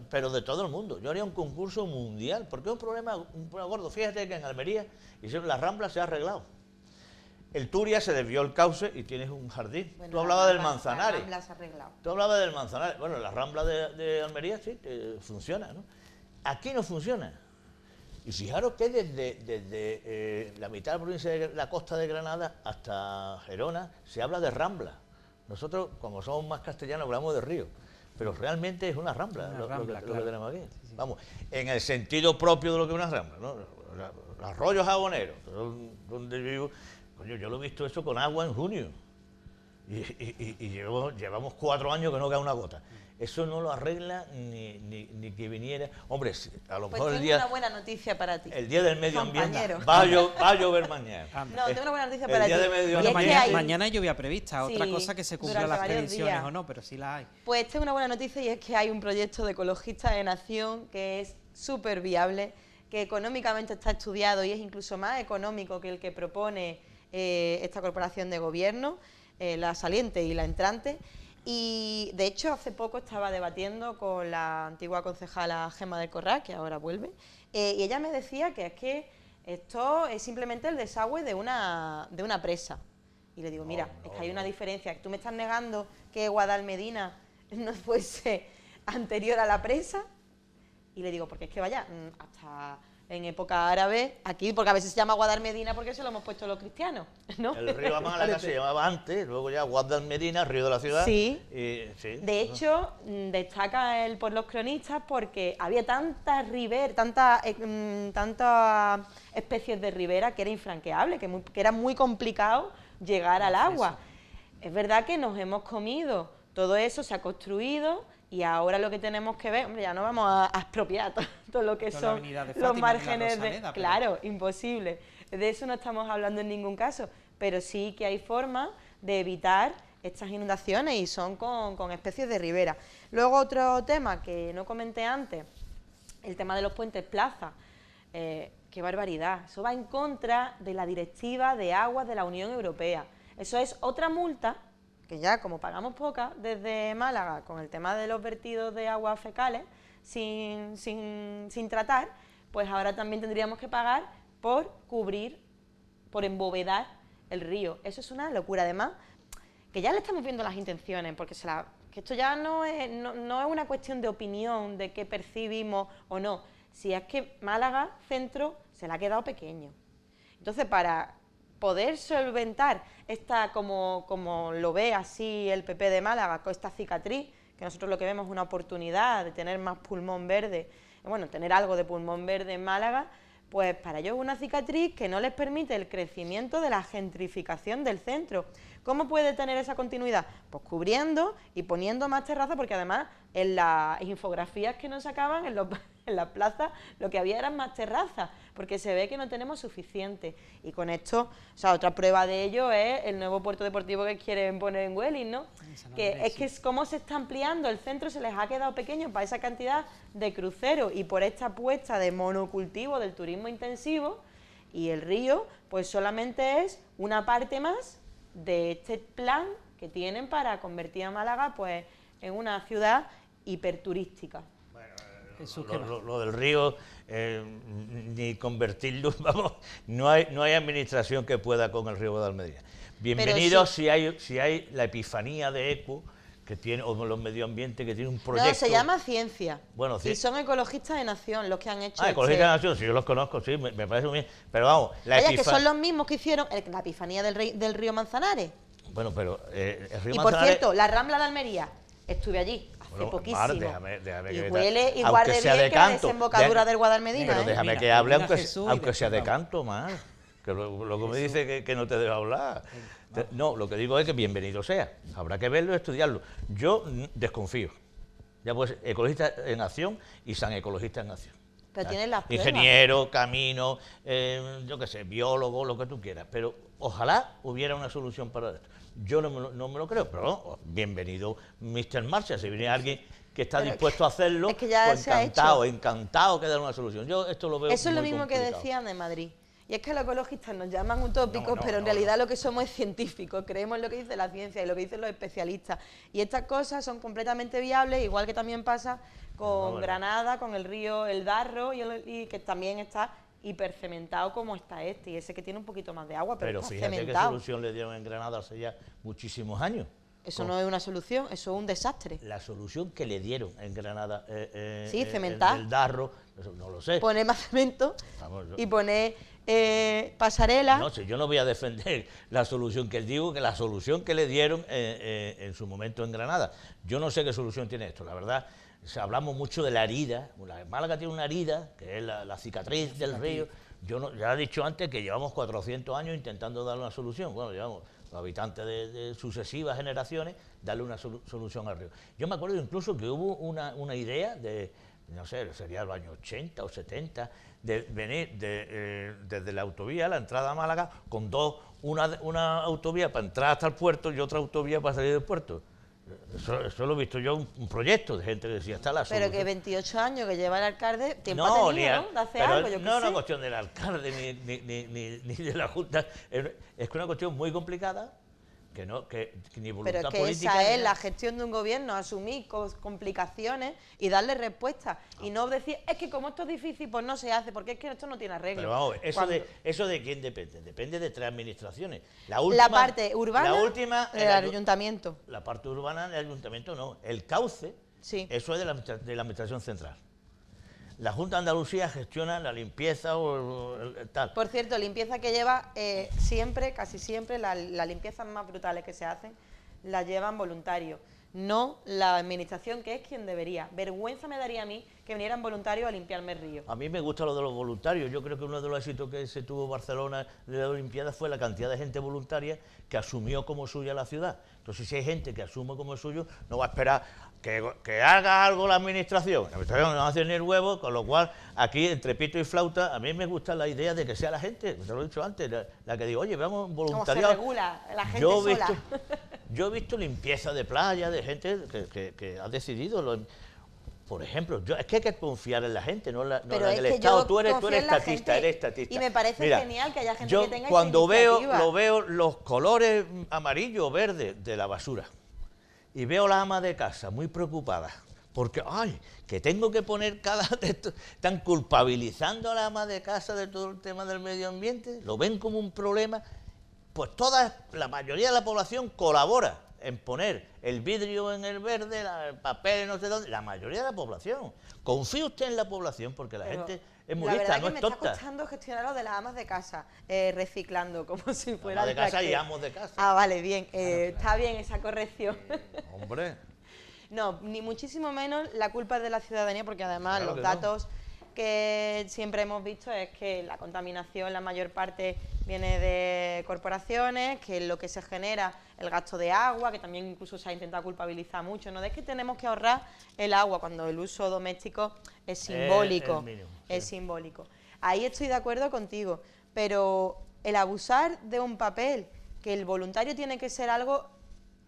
pero de todo el mundo. Yo haría un concurso mundial, porque es un problema gordo. Fíjate que en Almería la Rambla se ha arreglado. El Turia se desvió el cauce y tienes un jardín. Bueno, tú hablabas del Manzanares. La Rambla se ha arreglado. Tú hablabas del Manzanares. Bueno, la Rambla de Almería sí funciona, ¿no? Aquí no funciona. Y fijaros que desde la mitad de la provincia de la costa de Granada hasta Gerona se habla de Rambla. Nosotros, como somos más castellanos, hablamos de río. Pero realmente es una rambla, lo que tenemos aquí. Sí. Vamos, en el sentido propio de lo que es una rambla, ¿no? Los arroyos jaboneros, donde vivo, coño, yo lo he visto eso con agua en junio. Y llevamos 4 años que no cae una gota. Eso no lo arregla ni que viniera. Hombre, a lo mejor el día... Tengo una buena noticia para ti. El día del medio ambiente va a llover mañana. No, tengo una buena noticia para ti. Mañana hay lluvia prevista. Otra cosa que se cumplan las previsiones o no, pero sí la hay. Pues tengo una buena noticia y es que hay un proyecto de ecologistas de Nación que es súper viable, que económicamente está estudiado y es incluso más económico que el que propone esta corporación de gobierno, la saliente y la entrante. Y de hecho hace poco estaba debatiendo con la antigua concejala Gemma del Corral, que ahora vuelve, y ella me decía que es que esto es simplemente el desagüe de una presa. Y le digo, mira, es que hay una diferencia, que tú me estás negando que Guadalmedina no fuese anterior a la presa, y le digo, porque es que vaya, hasta en época árabe, aquí, porque a veces se llama Guadalmedina porque se lo hemos puesto los cristianos, ¿no? El río Málaga se llamaba antes, luego ya Guadalmedina, río de la ciudad. Sí. Sí. De hecho, destaca él por los cronistas porque había tantas riberas, tantas especies de ribera que era infranqueable, que era muy complicado llegar al agua. Es verdad que nos hemos comido, todo eso se ha construido. Y ahora lo que tenemos que ver, hombre, ya no vamos a expropiar todo lo que son los márgenes de... Claro, imposible. de eso no estamos hablando en ningún caso, pero sí que hay formas de evitar estas inundaciones y son con especies de ribera. Luego otro tema que no comenté antes, el tema de los puentes plaza. Qué barbaridad, eso va en contra de la Directiva de Aguas de la Unión Europea. Eso es otra multa, que ya como pagamos poca desde Málaga con el tema de los vertidos de aguas fecales sin tratar, pues ahora también tendríamos que pagar por cubrir, por embovedar el río. Eso es una locura, además, que ya le estamos viendo las intenciones, porque que esto ya no es una cuestión de opinión, de qué percibimos o no. Si es que Málaga Centro se le ha quedado pequeño. Entonces, para poder solventar esta, como lo ve así el PP de Málaga, con esta cicatriz, que nosotros lo que vemos es una oportunidad de tener más pulmón verde, bueno, tener algo de pulmón verde en Málaga, pues para ellos es una cicatriz que no les permite el crecimiento de la gentrificación del centro. ¿Cómo puede tener esa continuidad? Pues cubriendo y poniendo más terrazas, porque además en las infografías que nos sacaban en las plazas lo que había eran más terrazas, porque se ve que no tenemos suficiente. Y con esto, o sea, otra prueba de ello es el nuevo puerto deportivo que quieren poner en Welling, ¿no? Que es que es cómo se está ampliando, el centro se les ha quedado pequeño para esa cantidad de cruceros y por esta apuesta de monocultivo del turismo intensivo, y el río pues solamente es una parte más de este plan que tienen para convertir a Málaga pues en una ciudad hiperturística. Lo del río, ni convertirlo, vamos, no hay administración que pueda con el río Guadalmedina. Bienvenido si hay la epifanía de ECO, que tiene, o los medio ambiente, que tiene un proyecto. No, se llama Ciencia. Bueno, y son ecologistas de Nación los que han hecho. Ecologistas de Nación, sí, yo los conozco, sí, me parece muy bien. Pero vamos, que son los mismos que hicieron la epifanía del río Manzanares. Bueno, pero el río y Manzanares... por cierto, la Rambla de Almería, estuve allí hace poquísimo. Déjame y huele igual de bien que la desembocadura del Guadalmedina. Pero déjame que hable, aunque sea de canto, Mar. Que luego me dice que no te debo hablar. No, lo que digo es que bienvenido sea. Habrá que verlo y estudiarlo. Yo desconfío. Ya pues, Ecologistas en Acción y San Ecologistas en Acción. Pero tienen las pruebas. Ingeniero, camino, yo qué sé, biólogo, lo que tú quieras. Pero ojalá hubiera una solución para esto. Yo no me lo creo, pero bienvenido Mr. Marshall. Si viene alguien que está dispuesto a hacerlo, es que ya pues encantado que dar una solución. Yo esto lo veo. Eso es lo mismo complicado. Que decían de Madrid. Y es que los ecologistas nos llaman utópicos, pero en realidad lo que somos es científicos, creemos en lo que dice la ciencia y lo que dicen los especialistas. Y estas cosas son completamente viables, igual que también pasa con Granada, con el río El Darro, y que también está hipercementado como está y ese que tiene un poquito más de agua, pero está fíjate cementado. qué solución le dieron en Granada hace ya muchísimos años. Eso no es una solución, eso es un desastre. La solución que le dieron en Granada, sí, cementar. El Darro, eso no lo sé. Poner más cemento y poner pasarela. No sé, yo no voy a defender la solución que digo, que la solución que le dieron en su momento en Granada. Yo no sé qué solución tiene esto, la verdad. Hablamos mucho de la herida. Málaga tiene una herida, que es la cicatriz del río. Ya he dicho antes que llevamos 400 años intentando darle una solución. Bueno, llevamos los habitantes de sucesivas generaciones, darle una solución al río. Yo me acuerdo incluso que hubo una idea de, no sé, sería los años 80 o 70, de venir desde la autovía, la entrada a Málaga, con una autovía para entrar hasta el puerto y otra autovía para salir del puerto. Eso lo he visto yo, un proyecto de gente que decía, está la solución. Pero que 28 años que lleva el alcalde, tiempo ha tenido, ¿no? De hacer algo, yo qué sé. No es una cuestión del alcalde ni de la Junta, es que una cuestión muy complicada, que ni voluntad política... Pero es que esa es la gestión de un gobierno, asumir complicaciones y darle respuesta. Y no decir, es que como esto es difícil, pues no se hace, porque es que esto no tiene arreglo. Pero vamos, ¿eso de quién depende? Depende de tres administraciones. La parte urbana del ayuntamiento. La parte urbana del ayuntamiento no. El cauce, sí. Eso es de la administración central. La Junta de Andalucía gestiona la limpieza o tal. Por cierto, limpieza que lleva siempre, casi siempre, las limpiezas más brutales que se hacen, las llevan voluntarios. no la administración, que es quien debería. Vergüenza me daría a mí que vinieran voluntarios a limpiarme el río. A mí me gusta lo de los voluntarios. Yo creo que uno de los éxitos que se tuvo Barcelona de la Olimpiada fue la cantidad de gente voluntaria que asumió como suya la ciudad. Entonces, si hay gente que asume como suyo, no va a esperar que haga algo la administración. La administración no hace ni el huevo, con lo cual, aquí, entre pito y flauta, a mí me gusta la idea de que sea la gente, te lo he dicho antes, la que digo, oye, veamos voluntariado. ¿Cómo se regula la gente sola? Yo he visto limpieza de playa, de gente que ha decidido... Por ejemplo, es que hay que confiar en la gente, no en el Estado. Tú eres estatista. Y me parece genial que haya gente que tenga cuando esa iniciativa. veo los colores amarillo o verde de la basura y veo a la ama de casa muy preocupada porque, ay, que tengo que poner cada... Están culpabilizando a la ama de casa de todo el tema del medio ambiente, lo ven como un problema, pues la mayoría de la población colabora en poner el vidrio en el verde, el papel no sé dónde, la mayoría de la población. Confíe usted en la población porque la gente es muy lista, no es tonta. La verdad que me está costando gestionar lo de las amas de casa, reciclando, como si fuera de casa y amos de casa. Ah, vale, bien, está bien esa corrección. Hombre. No, ni muchísimo menos la culpa es de la ciudadanía, porque además Claro los datos que siempre hemos visto es que la contaminación, la mayor parte viene de corporaciones, que lo que se genera, el gasto de agua, que también incluso se ha intentado culpabilizar mucho, ¿no? De que tenemos que ahorrar el agua cuando el uso doméstico es simbólico, es simbólico. Ahí estoy de acuerdo contigo, pero el abusar de un papel, que el voluntario tiene que ser algo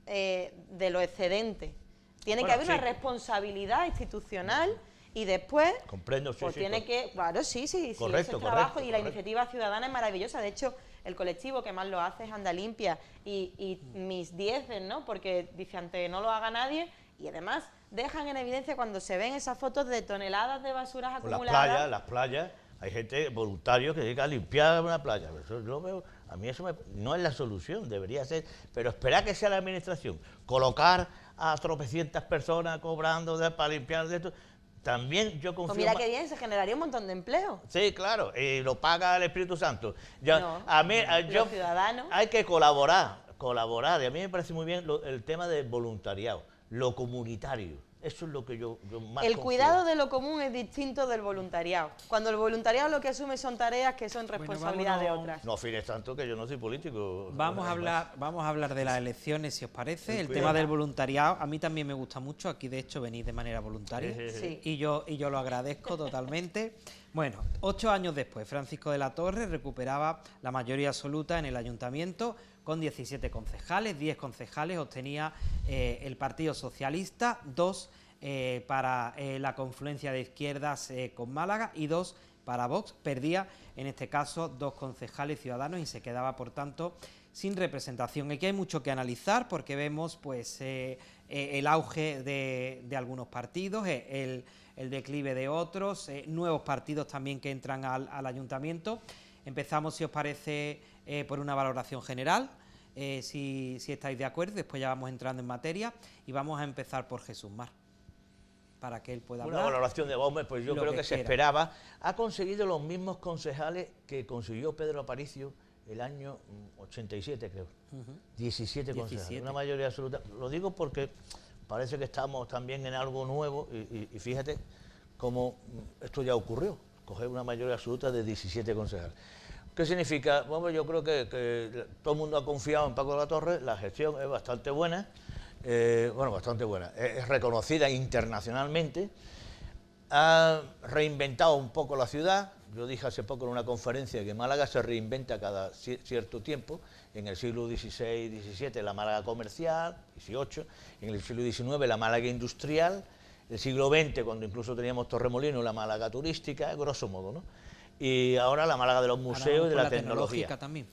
de lo excedente, tiene que haber una responsabilidad institucional. Y después, tiene que... Claro, sí, correcto, ese trabajo y la iniciativa ciudadana es maravillosa. De hecho, el colectivo que más lo hace es Anda Limpia y mis 10, ¿no? Porque dice, antes no lo haga nadie, y además dejan en evidencia cuando se ven esas fotos de toneladas de basuras acumuladas. Las playas, hay gente voluntario que dedica a limpiar una playa. Eso yo veo, a mí eso no es la solución, debería ser, pero esperar que sea la administración, colocar a tropecientas personas cobrando para limpiar de esto. También yo confío... Pues mira qué bien, se generaría un montón de empleo. Sí, claro, y lo paga el Espíritu Santo. Los ciudadanos... Hay que colaborar, y a mí me parece muy bien el tema del voluntariado, lo comunitario. Eso es lo que yo más El confío. cuidado de lo común es distinto del voluntariado. Cuando el voluntariado lo que asume son tareas que son responsabilidad de otras. No fines tanto que yo no soy político. Vamos a hablar de las elecciones, si os parece. El tema del voluntariado, a mí también me gusta mucho. Aquí, de hecho, venís de manera voluntaria. Sí. Y yo lo agradezco totalmente. Bueno, 8 años después, Francisco de la Torre recuperaba la mayoría absoluta en el ayuntamiento con 17 concejales, 10 concejales obtenía el Partido Socialista, 2 para la confluencia de izquierdas con Málaga y 2 para Vox. Perdía, en este caso, 2 concejales ciudadanos y se quedaba, por tanto, sin representación. Aquí hay mucho que analizar porque vemos pues el auge de algunos partidos, el declive de otros, nuevos partidos también que entran al ayuntamiento. Empezamos, si os parece, por una valoración general, si estáis de acuerdo, después ya vamos entrando en materia y vamos a empezar por Jesús Mar, para que él pueda hablar. Una valoración de Gómez, pues yo creo que se esperaba. Ha conseguido los mismos concejales que consiguió Pedro Aparicio el año 87, creo. 17 concejales, una mayoría absoluta. Lo digo porque parece que estamos también en algo nuevo y fíjate cómo esto ya ocurrió, coger una mayoría absoluta de 17 concejales. ¿Qué significa? Bueno, yo creo que todo el mundo ha confiado en Paco de la Torre, la gestión es bastante buena, bastante buena, es reconocida internacionalmente, ha reinventado un poco la ciudad. Yo dije hace poco en una conferencia que Málaga se reinventa cada cierto tiempo. En el siglo XVI y XVII la Málaga comercial, XVIII, en el siglo XIX la Málaga industrial, el siglo XX, cuando incluso teníamos Torremolinos, la Málaga turística, grosso modo, ¿no? Y ahora la Málaga de los museos y de la tecnología. También.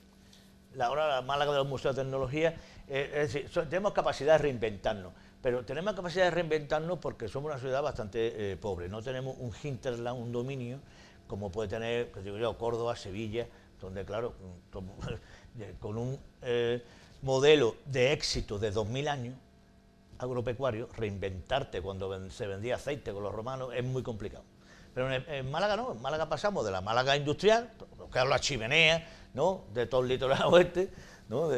Ahora la Málaga de los museos de tecnología, es decir, tenemos capacidad de reinventarnos, pero tenemos capacidad de reinventarnos porque somos una ciudad bastante pobre, no tenemos un hinterland, un dominio, como puede tener, pues digo yo, Córdoba, Sevilla, donde claro, con un modelo de éxito de 2000 años agropecuario, reinventarte cuando se vendía aceite con los romanos es muy complicado. Pero en Málaga no, en Málaga pasamos de la Málaga industrial, que es la chimenea, ¿no?, de todo el litoral oeste, ¿no?,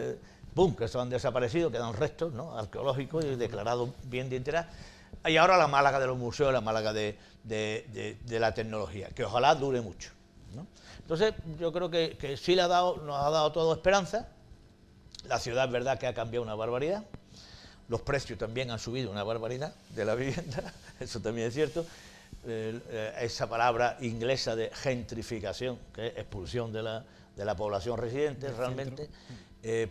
¡pum!, que se han desaparecido, quedan restos, ¿no?, arqueológicos y declarados bien de interés. Y ahora la Málaga de los museos, la Málaga de la tecnología, que ojalá dure mucho, ¿no? Entonces, yo creo que sí nos ha dado todo esperanza. La ciudad es verdad que ha cambiado una barbaridad. Los precios también han subido una barbaridad de la vivienda, eso también es cierto. Esa palabra inglesa de gentrificación, que es expulsión de la población residente realmente,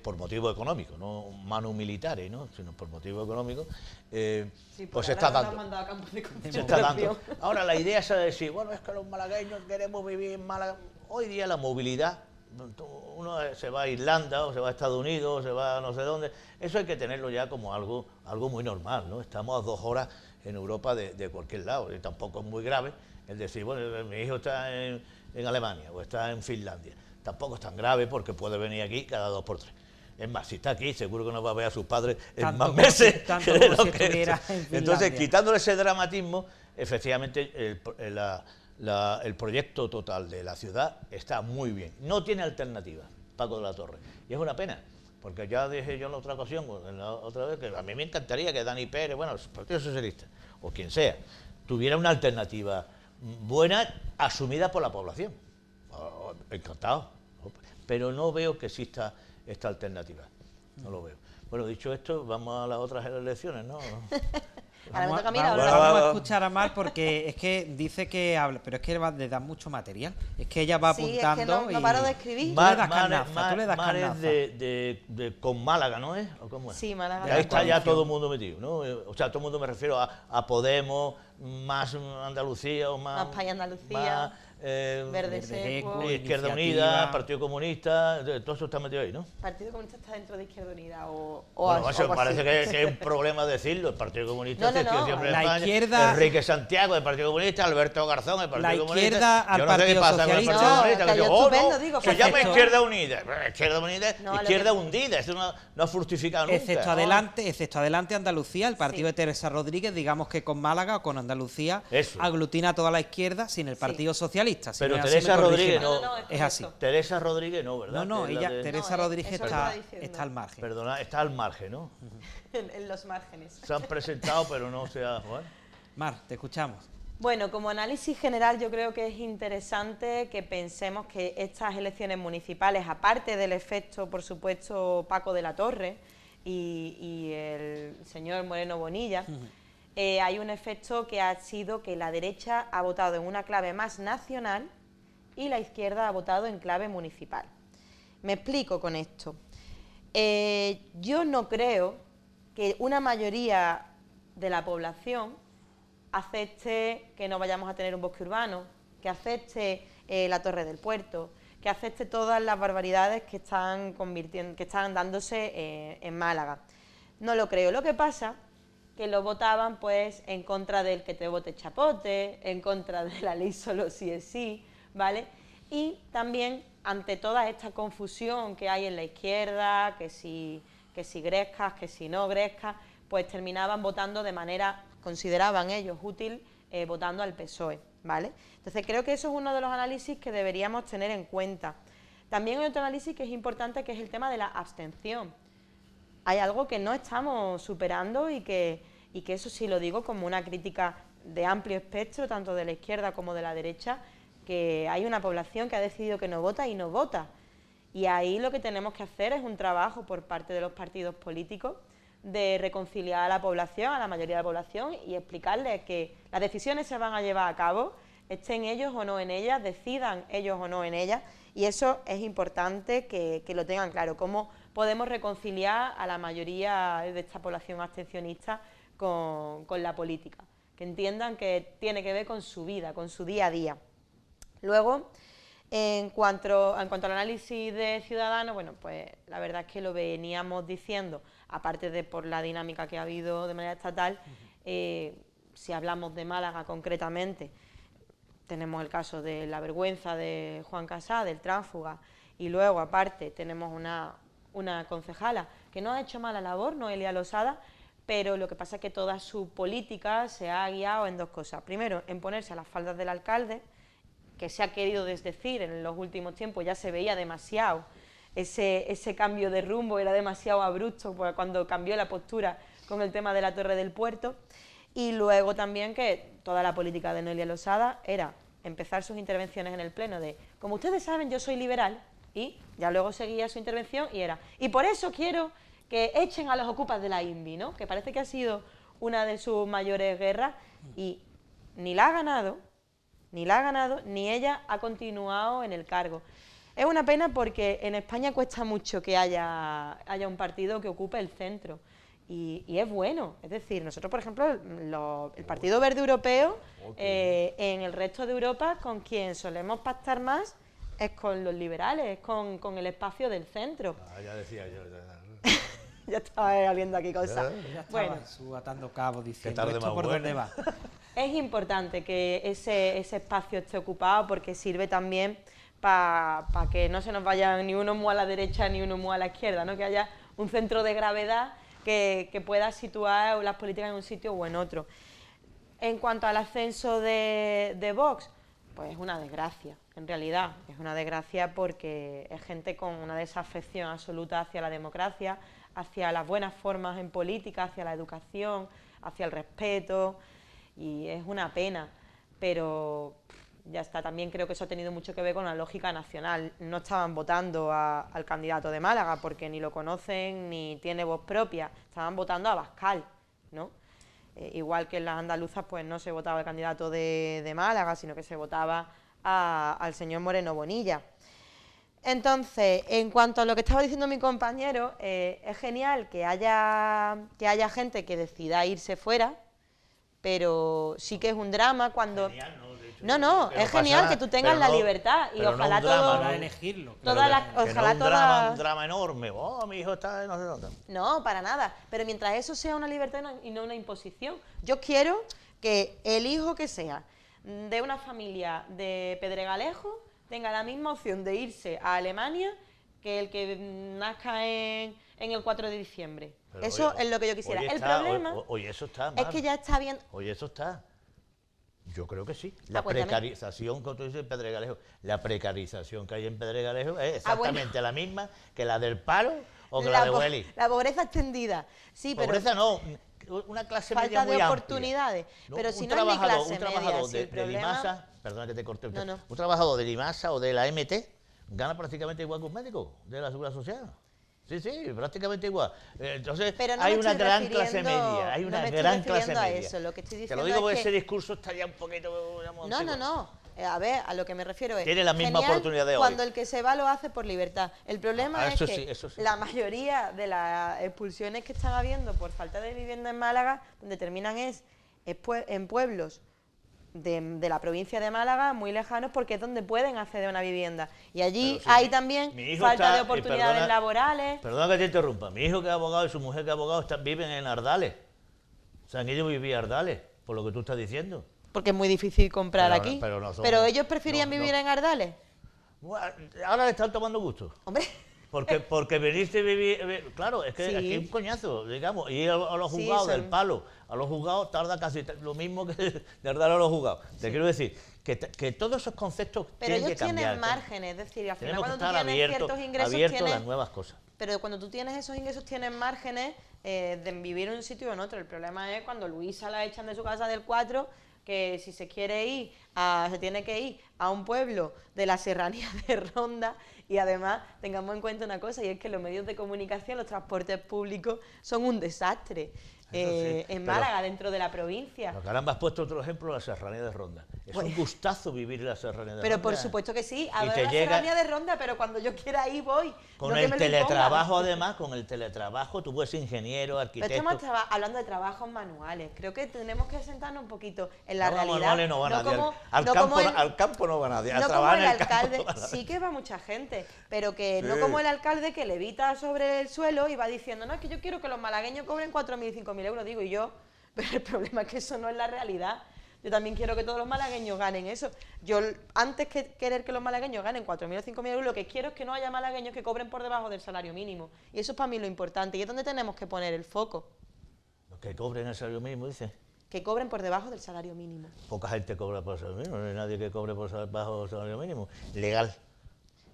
por motivos económicos, no manu militares, ¿no?, sino por motivos económicos, pues se está dando. Ahora la idea es decir, bueno, es que los malagueños queremos vivir en Málaga. Hoy día la movilidad, uno se va a Irlanda o se va a Estados Unidos o se va a no sé dónde, eso hay que tenerlo ya como algo muy normal, ¿no? Estamos a 2 horas en Europa de cualquier lado, y tampoco es muy grave el decir, bueno, mi hijo está en Alemania o está en Finlandia, tampoco es tan grave porque puede venir aquí cada 2 por 3. Es más, si está aquí, seguro que no va a ver a sus padres en más meses. Entonces, quitándole ese dramatismo, efectivamente, el proyecto total de la ciudad está muy bien. No tiene alternativa, Paco de la Torre. Y es una pena, porque ya dije yo en la otra ocasión, otra vez, que a mí me encantaría que Dani Pérez, bueno, el Partido Socialista, o quien sea, tuviera una alternativa buena, asumida por la población. Encantado. Pero no veo que exista esta alternativa. No lo veo. Bueno, dicho esto, vamos a las otras elecciones, ¿no? Vamos a escuchar a Mar porque es que dice que habla, pero es que le da mucho material. Es que ella va apuntando. Es que no paro de escribir. Mar es con Málaga, ¿no es? ¿O cómo es? Sí, Málaga. Y ahí está ya todo el mundo metido, ¿no? O sea, todo el mundo me refiero a Podemos, más Andalucía o más España Andalucía. Verde Seco, Izquierda Unida, Partido Comunista, todo eso está metido ahí, ¿no? ¿Partido Comunista está dentro de Izquierda Unida bueno, eso parece que es un problema decirlo. El Partido Comunista no. siempre en la España. izquierda, Enrique Santiago del Partido Comunista, Alberto Garzón del Partido Comunista. La izquierda al Partido Socialista. Se llama Izquierda Unida. Izquierda Unida, Izquierda hundida, eso no ha fructificado nunca. Excepto adelante Andalucía, el partido de Teresa Rodríguez, digamos que con Málaga o con Andalucía aglutina a toda la izquierda sin el Partido Socialista. Pero Teresa Rodríguez no, es así. Teresa Rodríguez no, ¿verdad? No, Teresa Rodríguez está al margen. Perdona, está al margen, ¿no? En los márgenes. Se han presentado, pero no se ha... Bueno. Mar, te escuchamos. Bueno, como análisis general yo creo que es interesante que pensemos que estas elecciones municipales, aparte del efecto, por supuesto, Paco de la Torre y el señor Moreno Bonilla, hay un efecto que ha sido que la derecha ha votado en una clave más nacional y la izquierda ha votado en clave municipal. Me explico con esto. Yo no creo que una mayoría de la población acepte que no vayamos a tener un bosque urbano, que acepte la Torre del Puerto, que acepte todas las barbaridades que están dándose en Málaga. No lo creo. Lo que pasa que lo votaban pues en contra del que te vote chapote, en contra de la ley solo sí es sí, ¿vale? Y también ante toda esta confusión que hay en la izquierda, que si Grescas, que si no Grescas, pues terminaban votando de manera, consideraban ellos útil, votando al PSOE, ¿vale? Entonces creo que eso es uno de los análisis que deberíamos tener en cuenta. También hay otro análisis que es importante, que es el tema de la abstención. Hay algo que no estamos superando y que eso sí lo digo como una crítica de amplio espectro, tanto de la izquierda como de la derecha, que hay una población que ha decidido que no vota y no vota. Y ahí lo que tenemos que hacer es un trabajo por parte de los partidos políticos de reconciliar a la población, a la mayoría de la población, y explicarles que las decisiones se van a llevar a cabo, estén ellos o no en ellas, decidan ellos o no en ellas, y eso es importante que lo tengan claro, cómo podemos reconciliar a la mayoría de esta población abstencionista con la política, que entiendan que tiene que ver con su vida, con su día a día. Luego, en cuanto al análisis de Ciudadanos, bueno, pues la verdad es que lo veníamos diciendo, aparte de por la dinámica que ha habido de manera estatal, si hablamos de Málaga concretamente, tenemos el caso de la vergüenza de Juan Casá, del tránsfuga, y luego aparte tenemos una concejala que no ha hecho mala labor, Noelia Losada, pero lo que pasa es que toda su política se ha guiado en dos cosas. Primero, en ponerse a las faldas del alcalde, que se ha querido desdecir en los últimos tiempos, ya se veía demasiado ese cambio de rumbo era demasiado abrupto cuando cambió la postura con el tema de la Torre del Puerto. Y luego también que toda la política de Noelia Losada era empezar sus intervenciones en el Pleno de, como ustedes saben, yo soy liberal, y ya luego seguía su intervención y era, y por eso quiero que echen a los ocupas de la INVI, ¿no? Que parece que ha sido una de sus mayores guerras y ni la ha ganado, ni ella ha continuado en el cargo. Es una pena porque en España cuesta mucho que haya un partido que ocupe el centro. Y es bueno, es decir, nosotros, por ejemplo, el Partido Verde Europeo, en el resto de Europa, con quien solemos pactar más es con los liberales, es con el espacio del centro. Ya decía yo. Ya estaba oliendo aquí cosas. Ya estaba su atando cabos diciendo, ¿esto por dónde va? Es importante que ese espacio esté ocupado porque sirve también para que no se nos vayan ni uno muy a la derecha ni uno muy a la izquierda, ¿no? Que haya un centro de gravedad que pueda situar las políticas en un sitio o en otro. En cuanto al ascenso de Vox, pues es una desgracia, en realidad. Es una desgracia porque es gente con una desafección absoluta hacia la democracia, hacia las buenas formas en política, hacia la educación, hacia el respeto, y es una pena, pero ya está. También creo que eso ha tenido mucho que ver con la lógica nacional. No estaban votando al candidato de Málaga porque ni lo conocen ni tiene voz propia, estaban votando a Abascal, ¿no? Igual que en las andaluzas pues no se votaba al candidato de Málaga, sino que se votaba al señor Moreno Bonilla. Entonces, en cuanto a lo que estaba diciendo mi compañero, es genial que haya gente que decida irse fuera, pero sí que es un drama cuando... Genial, ¿no? No, es genial que tú tengas la libertad y ojalá todo... Para elegirlo. Un drama enorme. Oh, mi hijo está no sé dónde. No, para nada. Pero mientras eso sea una libertad y no una imposición. Yo quiero que el hijo que sea de una familia de Pedregalejo tenga la misma opción de irse a Alemania que el que nazca en el 4 de diciembre. Pero eso es lo que yo quisiera. El problema eso está, es que ya está bien... Oye, eso está... Yo creo que sí. La precarización, como tú dices, en Pedregalejo, la precarización que hay en Pedregalejo es exactamente la misma que la del paro o que la de Hueli. La pobreza extendida. Sí, pobreza pero no, una clase falta media muy de amplia. Oportunidades. No, pero si no es mi clase un trabajador media, de Limasa, perdona que te corte usted, No. un trabajador de Limasa o de la MT gana prácticamente igual que un médico de la Seguridad Social. Sí, prácticamente igual. Entonces, no hay una gran clase media, hay una gran clase media. Eso, lo que estoy diciendo te lo digo porque es que... ese discurso está ya un poquito... Digamos, No. A ver, a lo que me refiero es... Tiene la misma oportunidad de hoy. Cuando el que se va lo hace por libertad. El problema es que eso sí. la mayoría de las expulsiones que están habiendo por falta de vivienda en Málaga, donde terminan en pueblos de la provincia de Málaga, muy lejanos, porque es donde pueden acceder a una vivienda. Y allí hay también falta de oportunidades laborales. Perdona que te interrumpa. Mi hijo que es abogado y su mujer que es abogado viven en Ardales. O sea, han ido a vivir a Ardales, por lo que tú estás diciendo. Porque es muy difícil comprar aquí. Pero ellos preferían vivir en Ardales. Bueno, ahora le están tomando gusto. Hombre... Porque veniste a vivir... Claro, es que aquí es un coñazo, digamos. Y a los juzgados del palo, a los juzgados tarda casi lo mismo que de dar a los juzgados. Te quiero decir que todos esos conceptos tienen que cambiar. Pero ellos tienen márgenes, es decir, al final cuando tú tienes ciertos ingresos abiertos a las nuevas cosas. Pero cuando tú tienes esos ingresos tienes márgenes de vivir en un sitio o en otro. El problema es cuando Luisa la echan de su casa del 4, que si se quiere ir, se tiene que ir a un pueblo de la serranía de Ronda. Y además tengamos en cuenta una cosa, y es que los medios de comunicación, los transportes públicos son un desastre en Málaga, dentro de la provincia. Pero caramba, has puesto otro ejemplo, la serranía de Ronda. Es un gustazo vivir en la serranía de Ronda. Pero por supuesto que sí, adoro la serranía de Ronda, pero cuando yo quiera ir voy. Con el teletrabajo además, con el teletrabajo, tú puedes ser ingeniero, arquitecto... Pero estamos hablando de trabajos manuales, creo que tenemos que sentarnos un poquito en la realidad. Manuales no va nadie, al campo no va nadie, no como el alcalde, sí que va mucha gente, pero que no como el alcalde que levita sobre el suelo y va diciendo, no, es que yo quiero que los malagueños cobren 4.000 y 5.000 euros, digo, y yo, pero el problema es que eso no es la realidad. Yo también quiero que todos los malagueños ganen eso. Yo, antes que querer que los malagueños ganen 4.000 o 5.000 euros, lo que quiero es que no haya malagueños que cobren por debajo del salario mínimo. Y eso es para mí lo importante. Y es donde tenemos que poner el foco. Los que cobren el salario mínimo, dice. Que cobren por debajo del salario mínimo. Poca gente cobra por el salario mínimo. No hay nadie que cobre por debajo del salario mínimo. Legal.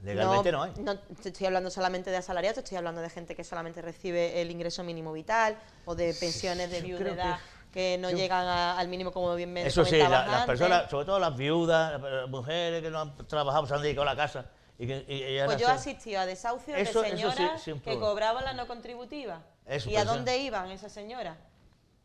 Legalmente no hay. No te estoy hablando solamente de asalariados, te estoy hablando de gente que solamente recibe el ingreso mínimo vital o de pensiones de viudedad que no llegan al mínimo, como bien me Eso sí, comentabas las antes. personas, sobre todo las viudas, las mujeres que no han trabajado, se han dedicado a la casa. Pues yo he asistido a desahucios de señoras que cobraban la no contributiva. ¿Y a dónde iban esas señoras?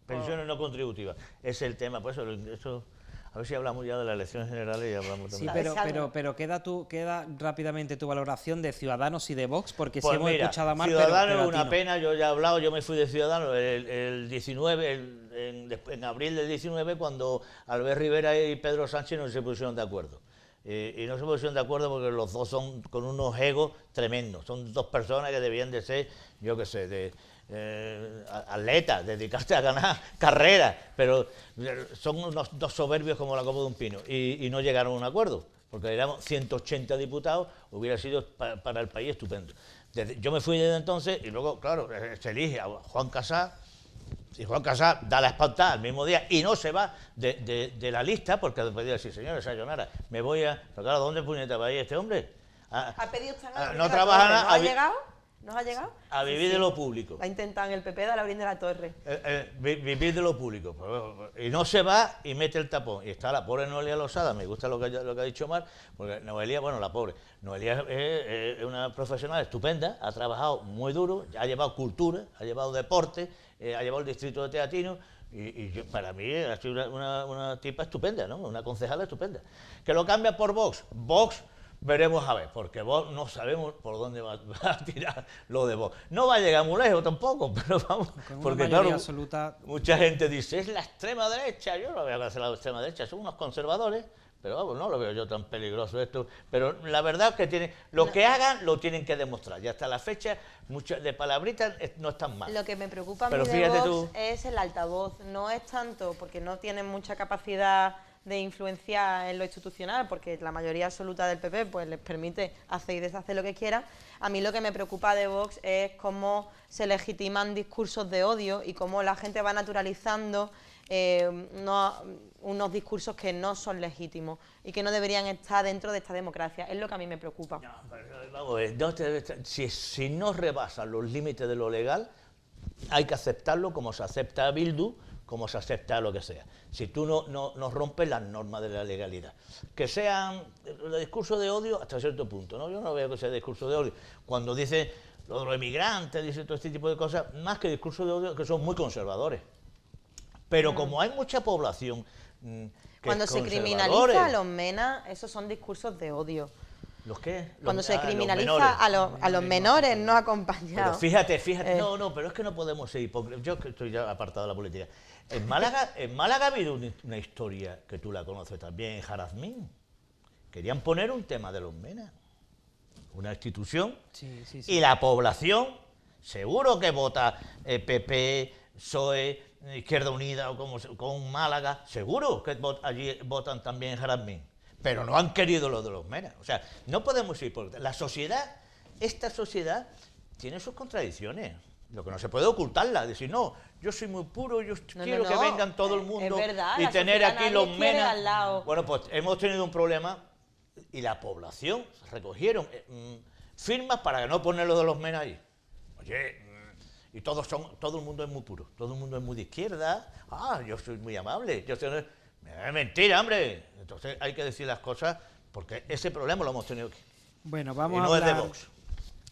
Pensiones no contributivas. Ese es el tema, pues eso, a ver si hablamos ya de las elecciones generales y hablamos también. Sí, pero queda rápidamente tu valoración de Ciudadanos y de Vox, porque Pues si hemos mira, escuchado a Mar, Ciudadanos es una no. pena, yo ya he hablado, yo me fui de Ciudadanos el 19, en abril del 19, cuando Albert Rivera y Pedro Sánchez no se pusieron de acuerdo. Y no se pusieron de acuerdo porque los dos son con unos egos tremendos, son dos personas que debían de ser, yo qué sé, atletas, dedicarse a ganar carreras, pero son unos dos soberbios como la copa de un pino, y no llegaron a un acuerdo, porque éramos 180 diputados, hubiera sido para el país estupendo. Yo me fui desde entonces, y luego, claro, se elige a Juan Casá, y Juan Casá da la espantada al mismo día y no se va de la lista, porque después de decir, señores, sayonara, me voy a... Pero claro, ¿dónde puñeta va a ir este hombre? ¿Ha pedido usted no trabaja nada. ¿No ha llegado? ¿No ha llegado? A vivir de lo público. Ha intentado en el PP de Laurín de la Torre. Vivir de lo público. Y no se va y mete el tapón. Y está la pobre Noelia Losada, me gusta lo que ha dicho Mar, porque Noelia, bueno, la pobre. Noelia es una profesional estupenda, ha trabajado muy duro, ha llevado cultura, ha llevado deporte, ha llevado el distrito de Teatino. Para mí ha sido una tipa estupenda, ¿no? Una concejala estupenda. Que lo cambia por Vox. Vox... Veremos a ver, porque Vox no sabemos por dónde va a tirar lo de Vox. No va a llegar muy lejos tampoco, pero vamos, porque claro, absoluta... mucha gente dice, es la extrema derecha. Yo no veo que sea la extrema derecha, son unos conservadores, pero vamos, no lo veo yo tan peligroso esto. Pero la verdad es que lo que hagan lo tienen que demostrar. Y hasta la fecha, muchas de palabritas no están mal. Lo que me preocupa a mí pero de Vox es el altavoz. No es tanto porque no tienen mucha capacidad de influenciar en lo institucional, porque la mayoría absoluta del PP pues les permite hacer y deshacer lo que quieran. A mí lo que me preocupa de Vox es cómo se legitiman discursos de odio y cómo la gente va naturalizando unos discursos que no son legítimos y que no deberían estar dentro de esta democracia. Es lo que a mí me preocupa. No, vamos, si no rebasan los límites de lo legal, hay que aceptarlo como se acepta a Bildu, como se acepta lo que sea. Si tú no rompes las normas de la legalidad. Que sean los discursos de odio hasta cierto punto, ¿no? Yo no veo que sea discurso de odio. Cuando dice lo de los emigrantes, dice todo este tipo de cosas, más que discursos de odio, que son muy conservadores. Pero como hay mucha población cuando se criminaliza a los menas, esos son discursos de odio. ¿Los qué? Cuando se criminaliza a los menores no acompañados. Pero fíjate, no, pero es que no podemos ser hipócritas. Yo que estoy ya apartado de la política. En Málaga ha habido una historia que tú la conoces también, en Jazmín. Querían poner un tema de los menas, una institución, sí. Y la población seguro que vota PP, PSOE, Izquierda Unida o con Málaga, seguro que allí votan también en Jazmín. Pero no han querido lo de los menas. O sea, no podemos ir por... Esta sociedad tiene sus contradicciones. Lo que no se puede ocultarla, decir, no, yo soy muy puro, yo quiero que vengan todo el mundo y tener aquí los menas. Bueno, pues hemos tenido un problema y la población recogieron firmas para no poner lo de los menas ahí. Oye, y todo el mundo es muy puro, todo el mundo es muy de izquierda. Yo soy muy amable, yo soy... Mentira, hombre. Entonces hay que decir las cosas porque ese problema lo hemos tenido aquí. Bueno, vamos a hablar... es de Vox.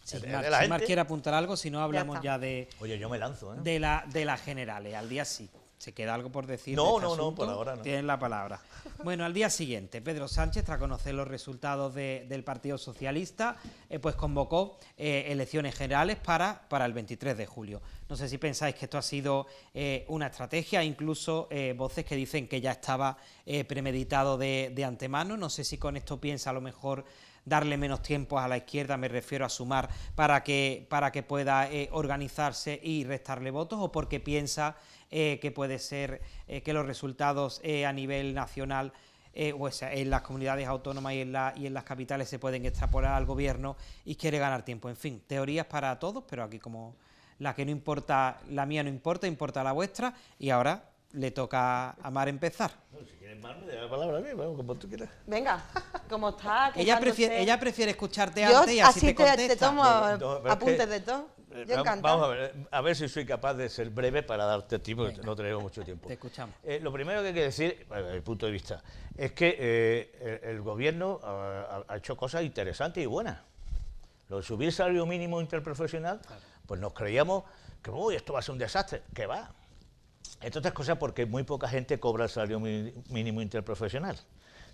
Si Mar quiere apuntar algo, si no hablamos ya de... Oye, yo me lanzo, ¿eh? De las generales, al día sí. ¿Se queda algo por decir? No, por ahora no. Tienen la palabra. Bueno, al día siguiente, Pedro Sánchez, tras conocer los resultados del Partido Socialista, pues convocó elecciones generales para el 23 de julio. No sé si pensáis que esto ha sido una estrategia, incluso voces que dicen que ya estaba premeditado de antemano. No sé si con esto piensa a lo mejor darle menos tiempo a la izquierda, me refiero a Sumar, para que pueda organizarse y restarle votos, o porque piensa que puede ser que los resultados a nivel nacional, en las comunidades autónomas y en las capitales se pueden extrapolar al gobierno y quiere ganar tiempo. En fin, teorías para todos, pero aquí como la que no importa, la mía no importa, importa la vuestra. Y ahora le toca a Mar empezar. No, si quieres Mar, me da la palabra a mí, vamos, como tú quieras. Venga, como está. Ella quejándose. prefiere escucharte Yo antes y así te te contesta. tomo No, pero es apuntes que- de todo. Yo encantada. Vamos a ver si soy capaz de ser breve para darte tiempo, porque no tenemos mucho tiempo. Te escuchamos. Lo primero que hay que decir, desde mi punto de vista, es que el gobierno ha hecho cosas interesantes y buenas. Lo de subir el salario mínimo interprofesional, pues nos creíamos que uy, esto va a ser un desastre. Que va. Entre otras cosas porque muy poca gente cobra el salario mínimo interprofesional,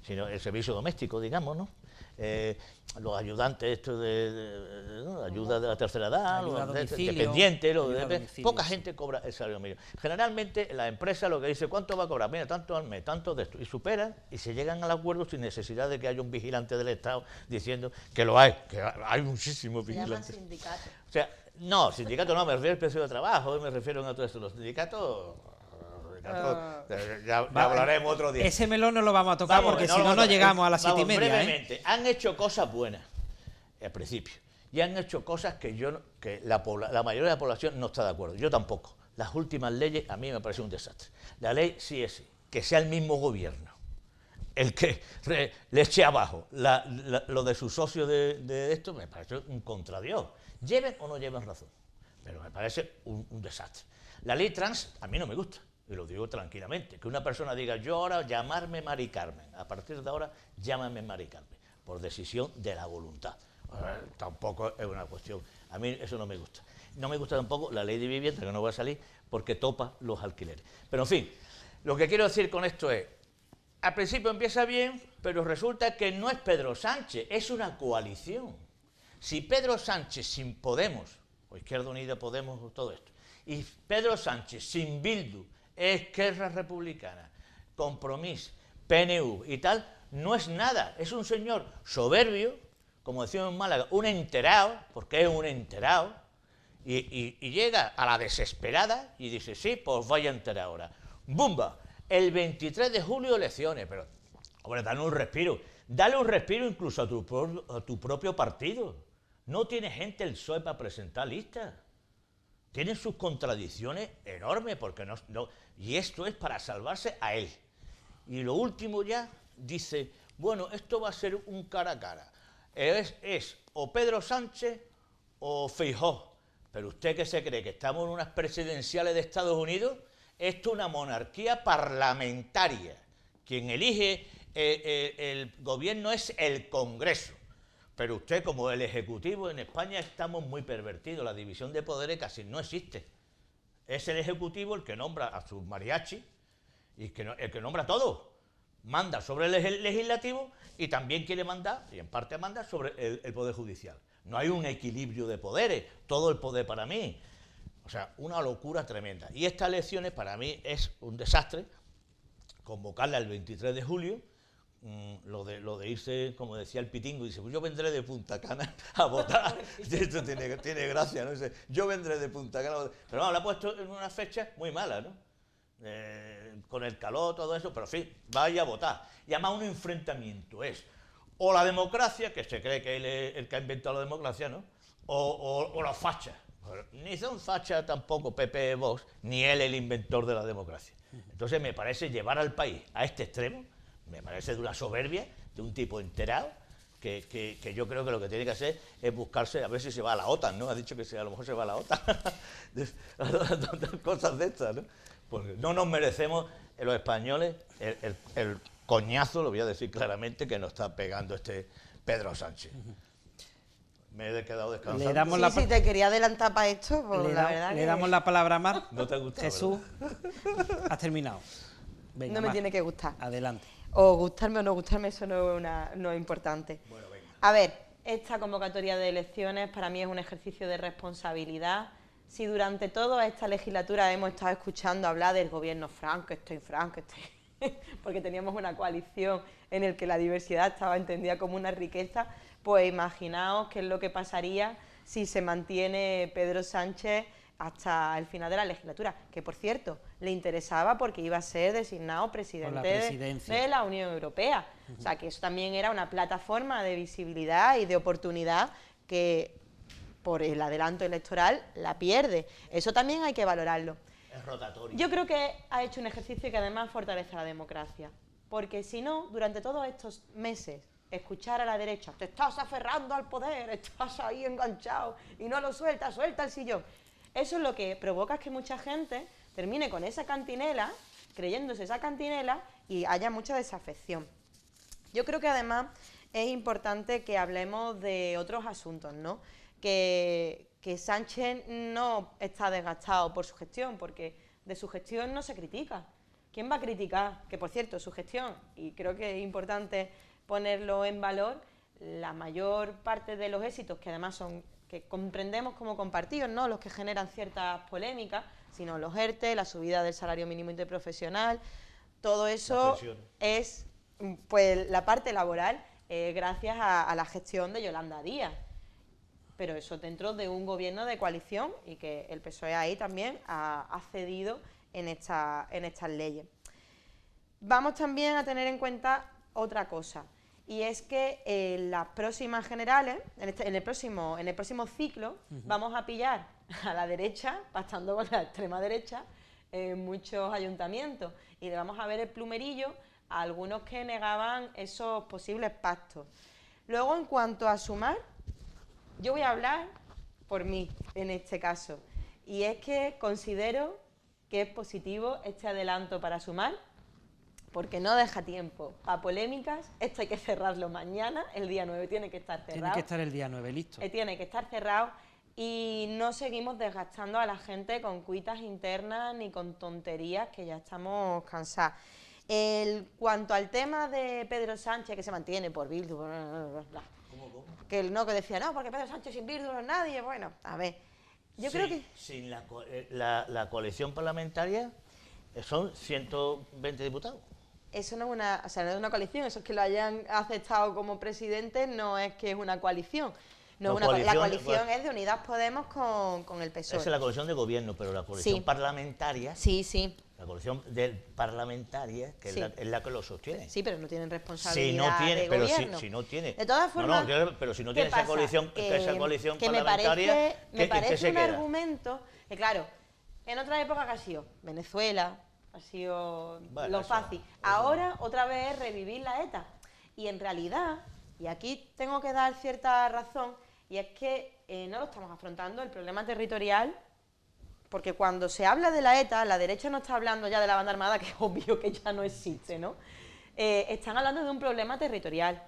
sino el servicio doméstico, digamos, ¿no? Los ayudantes, esto ¿no? Ayuda de la tercera edad, Ayuda a los domicilio, dependientes, ayuda a domicilio, poca sí. gente cobra el salario mínimo. Generalmente la empresa lo que dice, ¿cuánto va a cobrar? Mira, tanto al mes, tanto de esto, y superan y se llegan al acuerdo sin necesidad de que haya un vigilante del Estado diciendo que lo hay, que hay muchísimos Se llama vigilantes. sindicato. O sea, no, sindicato no, me refiero al precio de trabajo, me refiero a todo esto. Los sindicatos, ya hablaremos otro día. Ese melón no lo vamos a tocar Vamos, porque no si lo no, vamos a no tocar. llegamos a las 7:30. Brevemente, han hecho cosas buenas al principio y han hecho cosas que la mayoría de la población no está de acuerdo. Yo tampoco. Las últimas leyes a mí me parecen un desastre. La ley sí es que sea el mismo gobierno el que le eche abajo lo de su socio de esto, me parece un contradios. Lleven o no lleven razón, pero me parece un desastre. La ley trans a mí no me gusta, y lo digo tranquilamente, que una persona diga yo ahora llamarme Mari Carmen, a partir de ahora llámame Mari Carmen, por decisión de la voluntad. Tampoco es una cuestión, a mí eso no me gusta. No me gusta tampoco la ley de vivienda, que no va a salir, porque topa los alquileres. Pero en fin, lo que quiero decir con esto es, al principio empieza bien, pero resulta que no es Pedro Sánchez, es una coalición. Si Pedro Sánchez sin Podemos, o Izquierda Unida, Podemos, todo esto, y Pedro Sánchez sin Bildu, Esquerra Republicana, Compromís, PNV y tal, no es nada, es un señor soberbio, como decimos en Málaga, un enterado, porque es un enterado, y llega a la desesperada y dice, sí, pues vaya a enterar ahora. ¡Bumba! El 23 de julio elecciones, pero, hombre, dale un respiro incluso a tu propio partido. No tiene gente el PSOE para presentar listas. Tiene sus contradicciones enormes, porque y esto es para salvarse a él. Y lo último ya, dice, bueno, esto va a ser un cara a cara. Es o Pedro Sánchez o Feijóo. Pero usted que se cree que estamos en unas presidenciales de Estados Unidos, esto es una monarquía parlamentaria. Quien elige el gobierno es el Congreso. Pero usted, como el Ejecutivo, en España estamos muy pervertidos, la división de poderes casi no existe. Es el Ejecutivo el que nombra a sus mariachi y el que nombra todo. Manda sobre el Legislativo y también quiere mandar, y en parte manda, sobre el Poder Judicial. No hay un equilibrio de poderes, todo el poder para mí. O sea, una locura tremenda. Y estas elecciones para mí es un desastre, convocarla el 23 de julio, lo de irse, como decía el Pitingo, dice, pues yo vendré de Punta Cana a votar. Esto tiene gracia, ¿no? Dice, yo vendré de Punta Cana a votar. Pero vamos, la ha puesto en una fecha muy mala, ¿no? Con el calor, todo eso, pero en fin, vaya a votar. Y además un enfrentamiento es o la democracia, que se cree que él es el que ha inventado la democracia, ¿no? O los fachas. Ni son fachas tampoco Pepe Vox, ni él el inventor de la democracia. Entonces me parece llevar al país a este extremo, me parece de una soberbia, de un tipo enterado, que yo creo que lo que tiene que hacer es buscarse, a ver si se va a la OTAN, ¿no? Ha dicho que a lo mejor se va a la OTAN. Cosas de estas, ¿no? Porque no nos merecemos los españoles el coñazo, lo voy a decir claramente, que nos está pegando este Pedro Sánchez. Me he quedado descansando. Le damos Sí, te quería adelantar para esto, pues Le, la da- verdad le que damos la palabra a Mar. ¿No te ha gustado? Jesús, has terminado. Venga, no me Mar, tiene que gustar. adelante. O gustarme o no gustarme, eso no es importante. Bueno, venga. A ver, esta convocatoria de elecciones para mí es un ejercicio de responsabilidad. Si durante toda esta legislatura hemos estado escuchando hablar del gobierno Frankenstein, porque teníamos una coalición en la que la diversidad estaba entendida como una riqueza, pues imaginaos qué es lo que pasaría si se mantiene Pedro Sánchez hasta el final de la legislatura, que por cierto le interesaba porque iba a ser designado presidente de la Unión Europea. O sea que eso también era una plataforma de visibilidad y de oportunidad que por el adelanto electoral la pierde. Eso también hay que valorarlo. Es rotatorio. Yo creo que ha hecho un ejercicio que además fortalece la democracia, porque si no, durante todos estos meses, escuchar a la derecha, te estás aferrando al poder, estás ahí enganchado y no lo sueltas, suelta el sillón. Eso es lo que provoca que mucha gente termine con esa cantinela, creyéndose esa cantinela, y haya mucha desafección. Yo creo que además es importante que hablemos de otros asuntos, ¿no? Que Sánchez no está desgastado por su gestión, porque de su gestión no se critica. ¿Quién va a criticar? Que, por cierto, su gestión, y creo que es importante ponerlo en valor, la mayor parte de los éxitos, que además son, que comprendemos como compartidos, no los que generan ciertas polémicas, sino los ERTE, la subida del salario mínimo interprofesional, todo eso es pues la parte laboral gracias a la gestión de Yolanda Díaz. Pero eso dentro de un gobierno de coalición y que el PSOE ahí también ha cedido en estas leyes. Vamos también a tener en cuenta otra cosa, y es que en las próximas generales, en el próximo ciclo, vamos a pillar a la derecha, pactando con la extrema derecha, en muchos ayuntamientos, y le vamos a ver el plumerillo a algunos que negaban esos posibles pactos. Luego, en cuanto a Sumar, yo voy a hablar por mí en este caso, y es que considero que es positivo este adelanto para Sumar, porque no deja tiempo para polémicas. Esto hay que cerrarlo mañana, el día 9 tiene que estar cerrado. Tiene que estar el día 9, listo. Tiene que estar cerrado y no seguimos desgastando a la gente con cuitas internas ni con tonterías, que ya estamos cansados. Cuanto al tema de Pedro Sánchez, que se mantiene por Bildu, ¿Cómo? que decía, no, porque Pedro Sánchez sin Bildu no es nadie. Bueno, a ver, yo creo que... Sin la coalición parlamentaria son 120 diputados. Eso no es no es una coalición, eso es que lo hayan aceptado como presidente, no es que es una coalición. La coalición es de Unidas Podemos con el PSOE. Esa es la coalición de gobierno, pero la coalición parlamentaria... Sí. La coalición parlamentaria, que es la que lo sostiene. Sí, pero no tienen responsabilidad de gobierno. Si no tiene... De todas formas... pero si no tiene esa coalición parlamentaria, me parece un queda? Argumento que, claro, en otra época que ha sido Venezuela, ha sido lo fácil. Ahora, otra vez, revivir la ETA. Y en realidad, y aquí tengo que dar cierta razón, y es que no lo estamos afrontando, el problema territorial, porque cuando se habla de la ETA, la derecha no está hablando ya de la banda armada, que es obvio que ya no existe, ¿no? Están hablando de un problema territorial,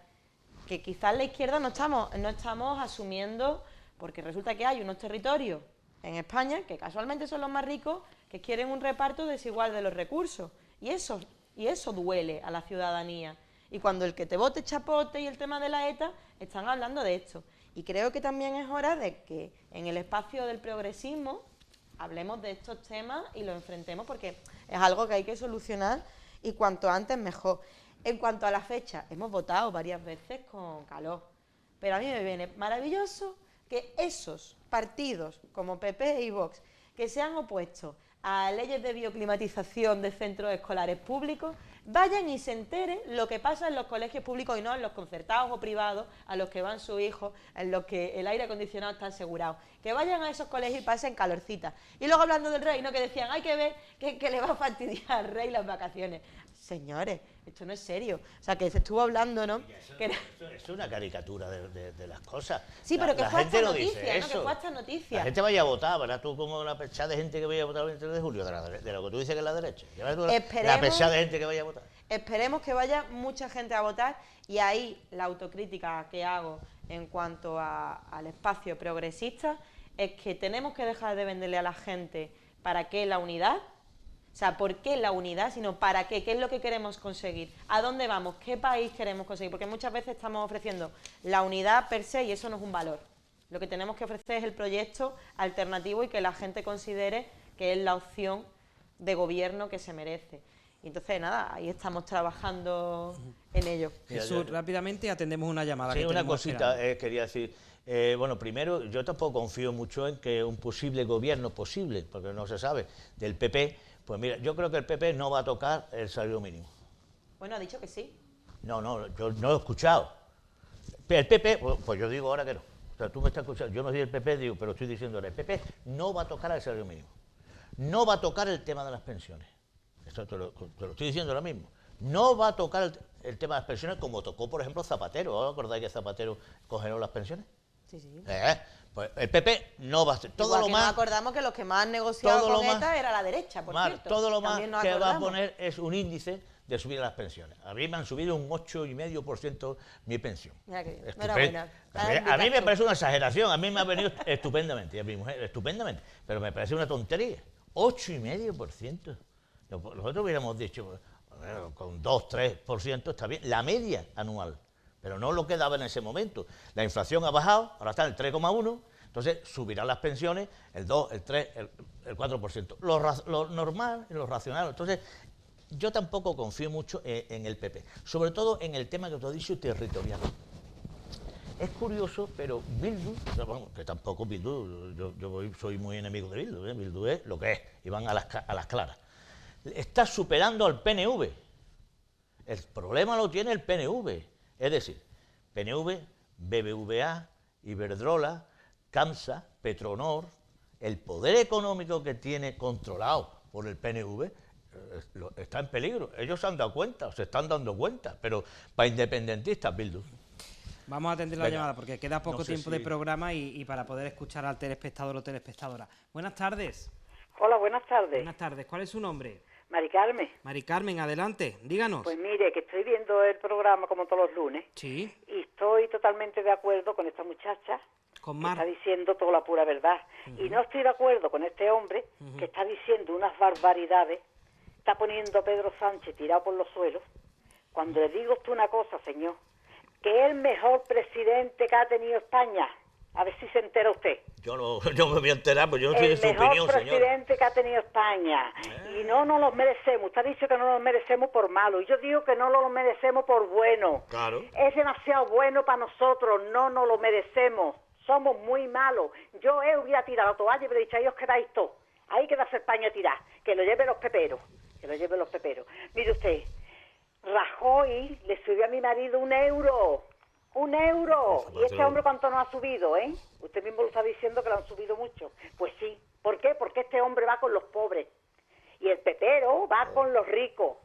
que quizás la izquierda no estamos asumiendo, porque resulta que hay unos territorios en España, que casualmente son los más ricos, que quieren un reparto desigual de los recursos. Y eso duele a la ciudadanía. Y cuando el que te vote chapote y el tema de la ETA, están hablando de esto. Y creo que también es hora de que en el espacio del progresismo hablemos de estos temas y los enfrentemos, porque es algo que hay que solucionar y cuanto antes mejor. En cuanto a la fecha, hemos votado varias veces con calor, pero a mí me viene maravilloso que esos partidos como PP y Vox, que se han opuesto a leyes de bioclimatización de centros escolares públicos, vayan y se enteren lo que pasa en los colegios públicos y no en los concertados o privados a los que van sus hijos, en los que el aire acondicionado está asegurado. Que vayan a esos colegios y pasen calorcita. Y luego hablando del rey, ¿no? Que decían, hay que ver que le va a fastidiar al rey las vacaciones. Señores, esto no es serio. O sea, que se estuvo hablando, ¿no? Es una caricatura de las cosas. Sí, pero que fue esta noticia, ¿no? Eso. Que fue esta noticia. La gente vaya a votar, ¿verdad? Tú como una pechada de gente que vaya a votar el 23 de julio, de lo que tú dices que es la derecha. La pechada de gente que vaya a votar. Esperemos que vaya mucha gente a votar, y ahí la autocrítica que hago en cuanto al espacio progresista es que tenemos que dejar de venderle a la gente para qué la unidad. O sea, ¿por qué la unidad? Sino ¿para qué? ¿Qué es lo que queremos conseguir? ¿A dónde vamos? ¿Qué país queremos conseguir? Porque muchas veces estamos ofreciendo la unidad per se y eso no es un valor. Lo que tenemos que ofrecer es el proyecto alternativo y que la gente considere que es la opción de gobierno que se merece. Y entonces, nada, ahí estamos trabajando en ello. Jesús, rápidamente atendemos una llamada. Sí, que una cosita quería decir. Bueno, primero, yo tampoco confío mucho en que un posible gobierno, porque no se sabe, del PP, pues mira, yo creo que el PP no va a tocar el salario mínimo. Bueno, ha dicho que sí. No, yo no lo he escuchado. El PP, pues yo digo ahora que no. O sea, tú me estás escuchando, yo no soy del PP, digo, pero estoy diciendo, el PP no va a tocar el salario mínimo. no va a tocar el tema de las pensiones. Esto te lo estoy diciendo ahora mismo. No va a tocar el tema de las pensiones como tocó, por ejemplo, Zapatero. ¿Os acordáis que Zapatero congeló las pensiones? Sí, sí. Pues el PP no va a hacer. Todo Igual lo que más, nos acordamos que los que más han negociado todo con lo más- ETA era la derecha, por cierto. todo lo más También nos que va a acordamos. poner es un índice de subir las pensiones. A mí me han subido un 8,5% mi pensión. Mira que bien. Estupendo. Enhorabuena. A mí me parece una exageración, a mí me ha venido estupendamente, y a mi mujer estupendamente, pero me parece una tontería. 8,5%. Nosotros hubiéramos dicho, bueno, con 2-3% está bien, la media anual, pero no lo que daba en ese momento. La inflación ha bajado, ahora está en el 3,1%, entonces subirán las pensiones el 2, el 3, el 4%. Lo normal y lo racional. Entonces, yo tampoco confío mucho en el PP, sobre todo en el tema que tú has dicho territorial. Es curioso, pero Bildu, que tampoco Bildu, soy muy enemigo de Bildu, Bildu es lo que es, y van a las claras. Está superando al PNV. El problema lo tiene el PNV, es decir, PNV, BBVA, Iberdrola, CAMSA, Petronor, el poder económico que tiene controlado por el PNV está en peligro. Ellos se han dado cuenta, o se están dando cuenta, pero para independentistas, Bildu. Vamos a atender la llamada porque queda poco tiempo de si- programa y para poder escuchar al telespectador o telespectadora. Buenas tardes. Hola, buenas tardes. Buenas tardes. ¿Cuál es su nombre? Mari Carmen. Mari Carmen, adelante. Díganos. Pues mire, que estoy viendo el programa como todos los lunes Sí, y estoy totalmente de acuerdo con esta muchacha con que Mar. está diciendo toda la pura verdad. Y no estoy de acuerdo con este hombre que está diciendo unas barbaridades, está poniendo a Pedro Sánchez tirado por los suelos. Cuando le digo usted una cosa, señor, que es el mejor presidente que ha tenido España. A ver si se entera usted. Yo me voy a enterar, pues yo no soy de El su mejor opinión, señora. presidente que ha tenido España. Y no nos los merecemos. Usted ha dicho que no nos merecemos por malo. Y yo digo que no nos lo merecemos por bueno. Claro. Es demasiado bueno para nosotros. No nos lo merecemos. Somos muy malos. Yo hubiera tirado la toalla y hubiera dicho, ahí os quedáis todos. Ahí quedarse España tirar. Que lo lleven los peperos. Que lo lleven los peperos. Mire usted, Rajoy le subió a mi marido 1 euro. 1 euro. ¿Y este hombre cuánto nos ha subido, eh? Usted mismo lo está diciendo que lo han subido mucho. Pues sí. ¿Por qué? Porque este hombre va con los pobres. Y el pepero va con los ricos.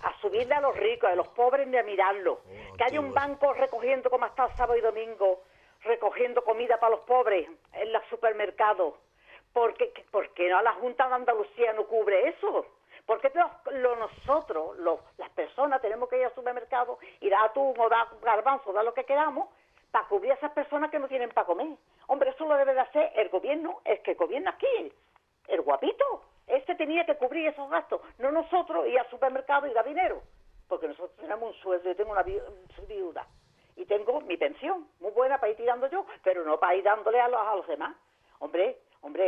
A subirle a los ricos, a los pobres ni a mirarlo. Que haya un banco recogiendo, como ha estado sábado y domingo, recogiendo comida para los pobres en los supermercados. ¿Por qué no la Junta de Andalucía no cubre eso? ¿Por qué nosotros, las personas, tenemos que ir al supermercado y dar atún o dar garbanzo, o dar lo que queramos, para cubrir a esas personas que no tienen para comer? Hombre, eso lo debe de hacer el gobierno, el que gobierna aquí, el guapito. Este tenía que cubrir esos gastos, no nosotros ir al supermercado y dar dinero. Porque nosotros tenemos un sueldo, yo tengo una viuda y tengo mi pensión, muy buena para ir tirando yo, pero no para ir dándole a los demás. Hombre,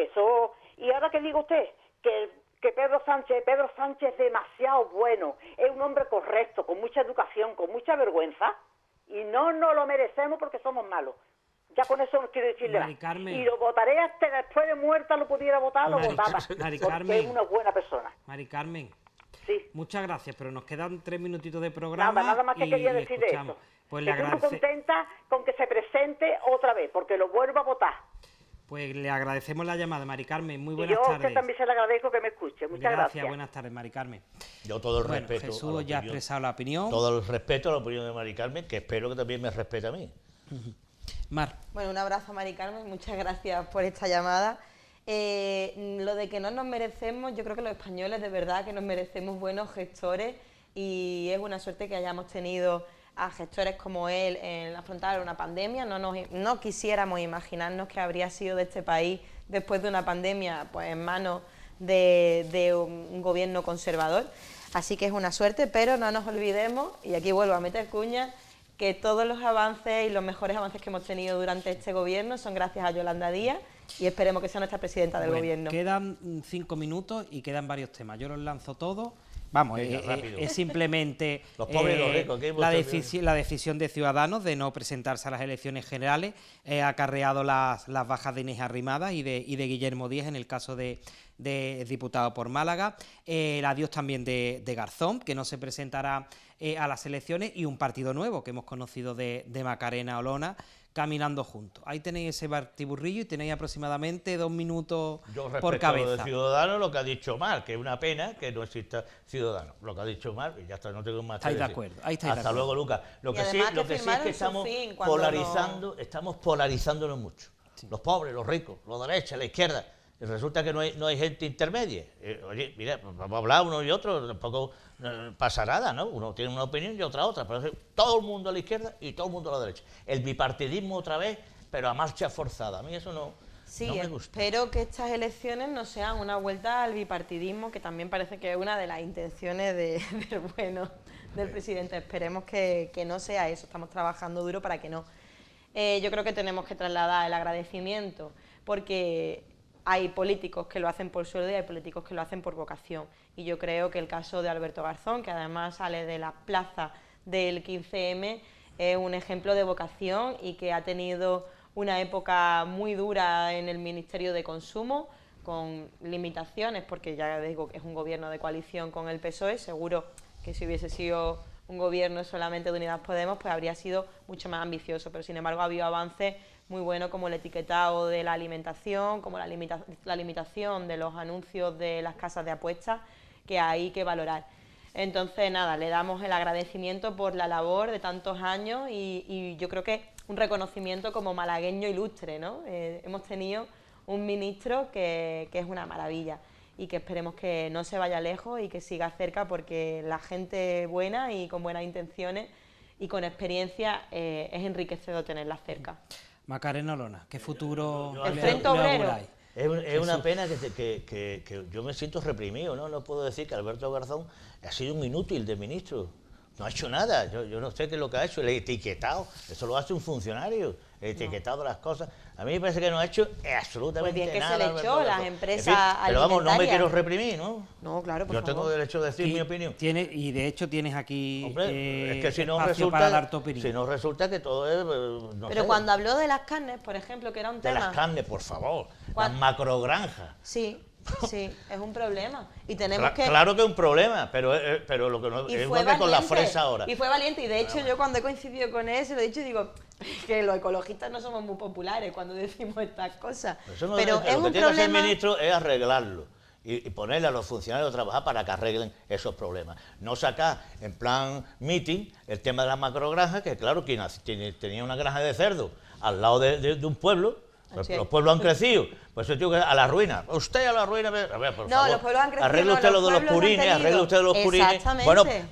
eso... Y ahora que diga usted que Pedro Sánchez es demasiado bueno, es un hombre correcto, con mucha educación, con mucha vergüenza, y no nos lo merecemos porque somos malos. Ya con eso no quiero decirle Mari más. Carmen. Y lo votaré hasta después de muerta, lo pudiera votar, lo Mari- votaba, Mari porque Carmen. es una buena persona. Mari Carmen, Sí. muchas gracias, pero nos quedan 3 minutitos de programa. Nada más que quería decir escuchamos. eso. Pues Que le, estoy muy agradece- contenta con que se presente otra vez, porque lo vuelvo a votar. pues le agradecemos la llamada, Mari Carmen. Muy Y buenas yo a usted tardes. también se le agradezco que me escuche. Muchas gracias. Buenas tardes, Mari Carmen. Yo todo el Bueno, respeto. a la Jesús ya ha opinión, expresado la opinión. todo el respeto a la opinión de Mari Carmen, que espero que también me respete a mí. Mar, Bueno, un abrazo, Mari Carmen, muchas gracias por esta llamada. Lo de que no nos merecemos, yo creo que los españoles de verdad que nos merecemos buenos gestores y es una suerte que hayamos tenido a gestores como él en afrontar una pandemia. No quisiéramos imaginarnos que habría sido de este país después de una pandemia pues en manos de un gobierno conservador. Así que es una suerte, pero no nos olvidemos, y aquí vuelvo a meter cuña, que todos los avances y los mejores avances que hemos tenido durante este gobierno son gracias a Yolanda Díaz y esperemos que sea nuestra presidenta del bueno, gobierno. quedan 5 minutos y quedan varios temas. Yo los lanzo todos. Vamos, Venga, rápido. es simplemente Los pobres y los ricos, ¿qué la votación? decisión de Ciudadanos de no presentarse a las elecciones generales ha acarreado las bajas de Inés Arrimadas y de Guillermo Díaz en el caso de diputado por Málaga, el adiós también de Garzón, que no se presentará a las elecciones, y un partido nuevo que hemos conocido de Macarena Olona, caminando juntos. Ahí tenéis ese batiburrillo y tenéis aproximadamente 2 minutos Yo por respecto a lo cabeza. de Ciudadanos, lo que ha dicho Mar, que es una pena que no exista Ciudadanos. Lo que ha dicho Mar, y ya está, no tengo más que Estáis de decir. acuerdo, ahí estáis de Hasta acuerdo. luego, Lucas. Lo Y que sí, además lo que que sí es firmaron que su estamos fin cuando estamos polarizándonos mucho. Los pobres, los ricos, los de derecha, la izquierda. Y resulta que no hay gente intermedia. Oye, mira, vamos a hablar uno y otro, tampoco pasa nada, ¿no? Uno tiene una opinión y otra, pero es todo el mundo a la izquierda y todo el mundo a la derecha. El bipartidismo otra vez, pero a marcha forzada. A mí eso no me gusta. Espero que estas elecciones no sean una vuelta al bipartidismo, que también parece que es una de las intenciones del bueno del presidente. Esperemos que no sea eso, estamos trabajando duro para que no. Yo creo que tenemos que trasladar el agradecimiento, porque hay políticos que lo hacen por sueldo y hay políticos que lo hacen por vocación. Y yo creo que el caso de Alberto Garzón, que además sale de la plaza del 15M, es un ejemplo de vocación y que ha tenido una época muy dura en el Ministerio de Consumo, con limitaciones, porque ya digo que es un gobierno de coalición con el PSOE, seguro que si hubiese sido un gobierno solamente de Unidas Podemos, pues habría sido mucho más ambicioso, pero sin embargo ha habido avances muy buenos como el etiquetado de la alimentación, como la limitación de los anuncios de las casas de apuestas, que hay que valorar. Entonces, nada, le damos el agradecimiento por la labor de tantos años y yo creo que un reconocimiento como malagueño ilustre, ¿no? Hemos tenido un ministro que es una maravilla y que esperemos que no se vaya lejos y que siga cerca, porque la gente buena y con buenas intenciones y con experiencia es enriquecedor tenerla cerca. Macarena Olona, ¿qué futuro El Frente Obrero. auguráis? Es una pena que yo me siento reprimido, ¿no? No puedo decir que Alberto Garzón ha sido un inútil de ministro. No ha hecho nada, yo no sé qué es lo que ha hecho, el etiquetado, eso lo hace un funcionario, el etiquetado de las cosas. A mí me parece que no ha hecho absolutamente pues bien que nada. se le Alberto echó Garzón. las empresas En fin, pero vamos, no me alimentarias. quiero reprimir, ¿no? No, claro, por Yo favor. tengo derecho a decir mi opinión. Y de hecho tienes aquí Hombre, es que si no espacio para dar tu resulta, opinión. si no resulta que todo es... no Pero sé, cuando habló de las carnes, por ejemplo, que era un de tema... las carnes, por favor, las ¿Cuál? macrogranjas. Sí, es un problema. Y tenemos que... Claro que es un problema, pero lo que no Y es fue igual que con la valiente, fresa ahora. Y fue valiente, y de hecho yo cuando he coincidido con él, se lo he dicho y digo que los ecologistas no somos muy populares cuando decimos estas cosas. Eso no pero lo es que un tiene que hacer el problema... ministro es arreglarlo y ponerle a los funcionarios a trabajar para que arreglen esos problemas. No sacar en plan meeting el tema de las macrogranjas, que claro, quien tenía una granja de cerdo al lado de un pueblo. Los pueblos han crecido, pues eso que a la ruina. Usted a la ruina, a ver, por favor. Los pueblos han crecido. Arregle usted lo de los purines, arregle usted los purines. Exactamente.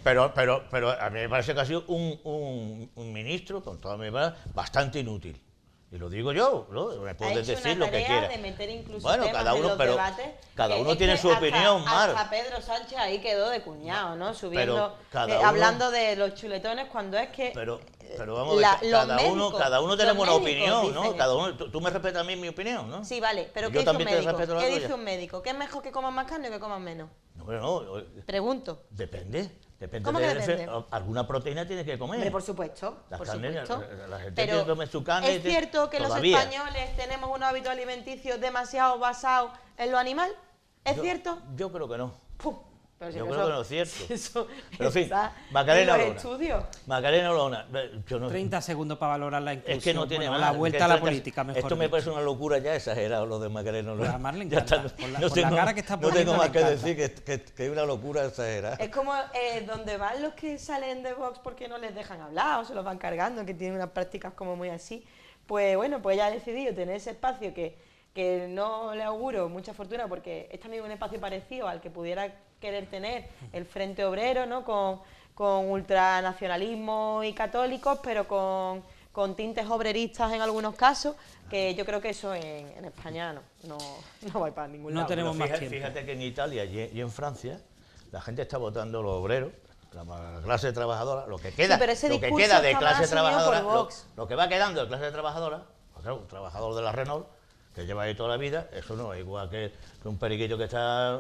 Bueno, pero a mí me parece que ha sido un ministro, con toda mi verdad, bastante inútil. Y lo digo yo, ¿no? Me puedes decir lo que quiera. De meter incluso bueno, temas cada uno, en los pero debates, cada que uno es tiene que su opinión, Mar. Hasta Pedro Sánchez ahí quedó de cuñado, ¿no? Subiendo, cada uno- hablando de los chuletones cuando es que... Pero vamos a ver, cada uno tenemos una los opinión, médicos ¿no? dicen Cada uno, tú me respetas a mí mi opinión, ¿no? Sí, vale, pero Yo ¿qué dice un también te médico? respeto la ¿Qué tuya. dice un médico? ¿Qué es mejor que coman más carne o que coman menos? No, Pregunto. depende. ¿Cómo que depende? Alguna proteína tiene que comer. Hombre, por supuesto, Las por carnes, supuesto. la gente Pero tiene que comer su carne. ¿es cierto que todavía. los españoles tenemos un hábito alimenticio demasiado basado en lo animal? ¿Es cierto? Yo creo que no. ¡Pum! Pero si Yo eso- creo que no es cierto. Eso Pero en fin, está Macarena en los Olona. estudios. Macarena Olona, yo no 30 segundos para valorar la inclusión. Es que no tiene bueno, más. la vuelta que a la 30 política, mejor Esto me dicho. parece una locura ya exagerado lo de Macarena Olona. Pues a Mar le Ya encanta, está, por la- no por la tengo- cara que está no poniendo tengo le más que encanta. decir que es una locura exagerada. Es como donde van los que salen de Vox porque no les dejan hablar o se los van cargando, que tienen unas prácticas como muy así. Pues bueno, pues ella ha decidido tener ese espacio que no le auguro mucha fortuna, porque es también un espacio parecido al que pudiera querer tener el Frente Obrero, ¿no? Con ultranacionalismo y católicos, pero con tintes obreristas en algunos casos, que yo creo que eso en España no va a ir para ningún No lado. tenemos más Fíjate, tiempo. fíjate que en Italia y en Francia la gente está votando los obreros, la clase trabajadora, lo que queda, Sí, pero ese lo que discurso queda de está clase más asumido trabajadora, por Vox. lo que va quedando de clase trabajadora, pues claro, un trabajador de la Renault que lleva ahí toda la vida, eso no es igual que un periquillo que está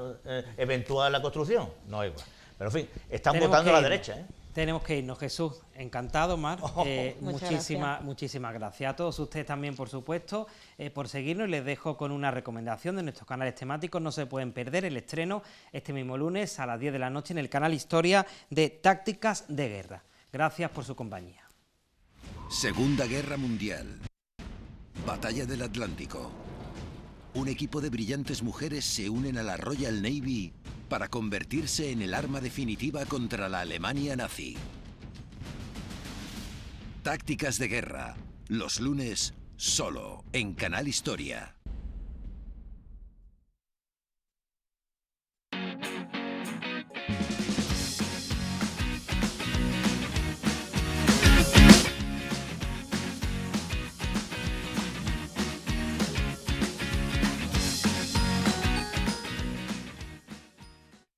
eventual en la construcción, no es igual. Pero en fin, están Tenemos votando que a la irnos. derecha, ¿eh? Tenemos que irnos, Jesús. Encantado, Mar. Muchas Muchísimas gracias. A todos ustedes también, por supuesto, por seguirnos. Y les dejo con una recomendación de nuestros canales temáticos. No se pueden perder el estreno este mismo lunes a las 10 de la noche en el canal Historia de Tácticas de Guerra. Gracias por su compañía. Segunda Guerra Mundial. Batalla del Atlántico. Un equipo de brillantes mujeres se unen a la Royal Navy para convertirse en el arma definitiva contra la Alemania nazi. Tácticas de guerra. Los lunes, solo en Canal Historia.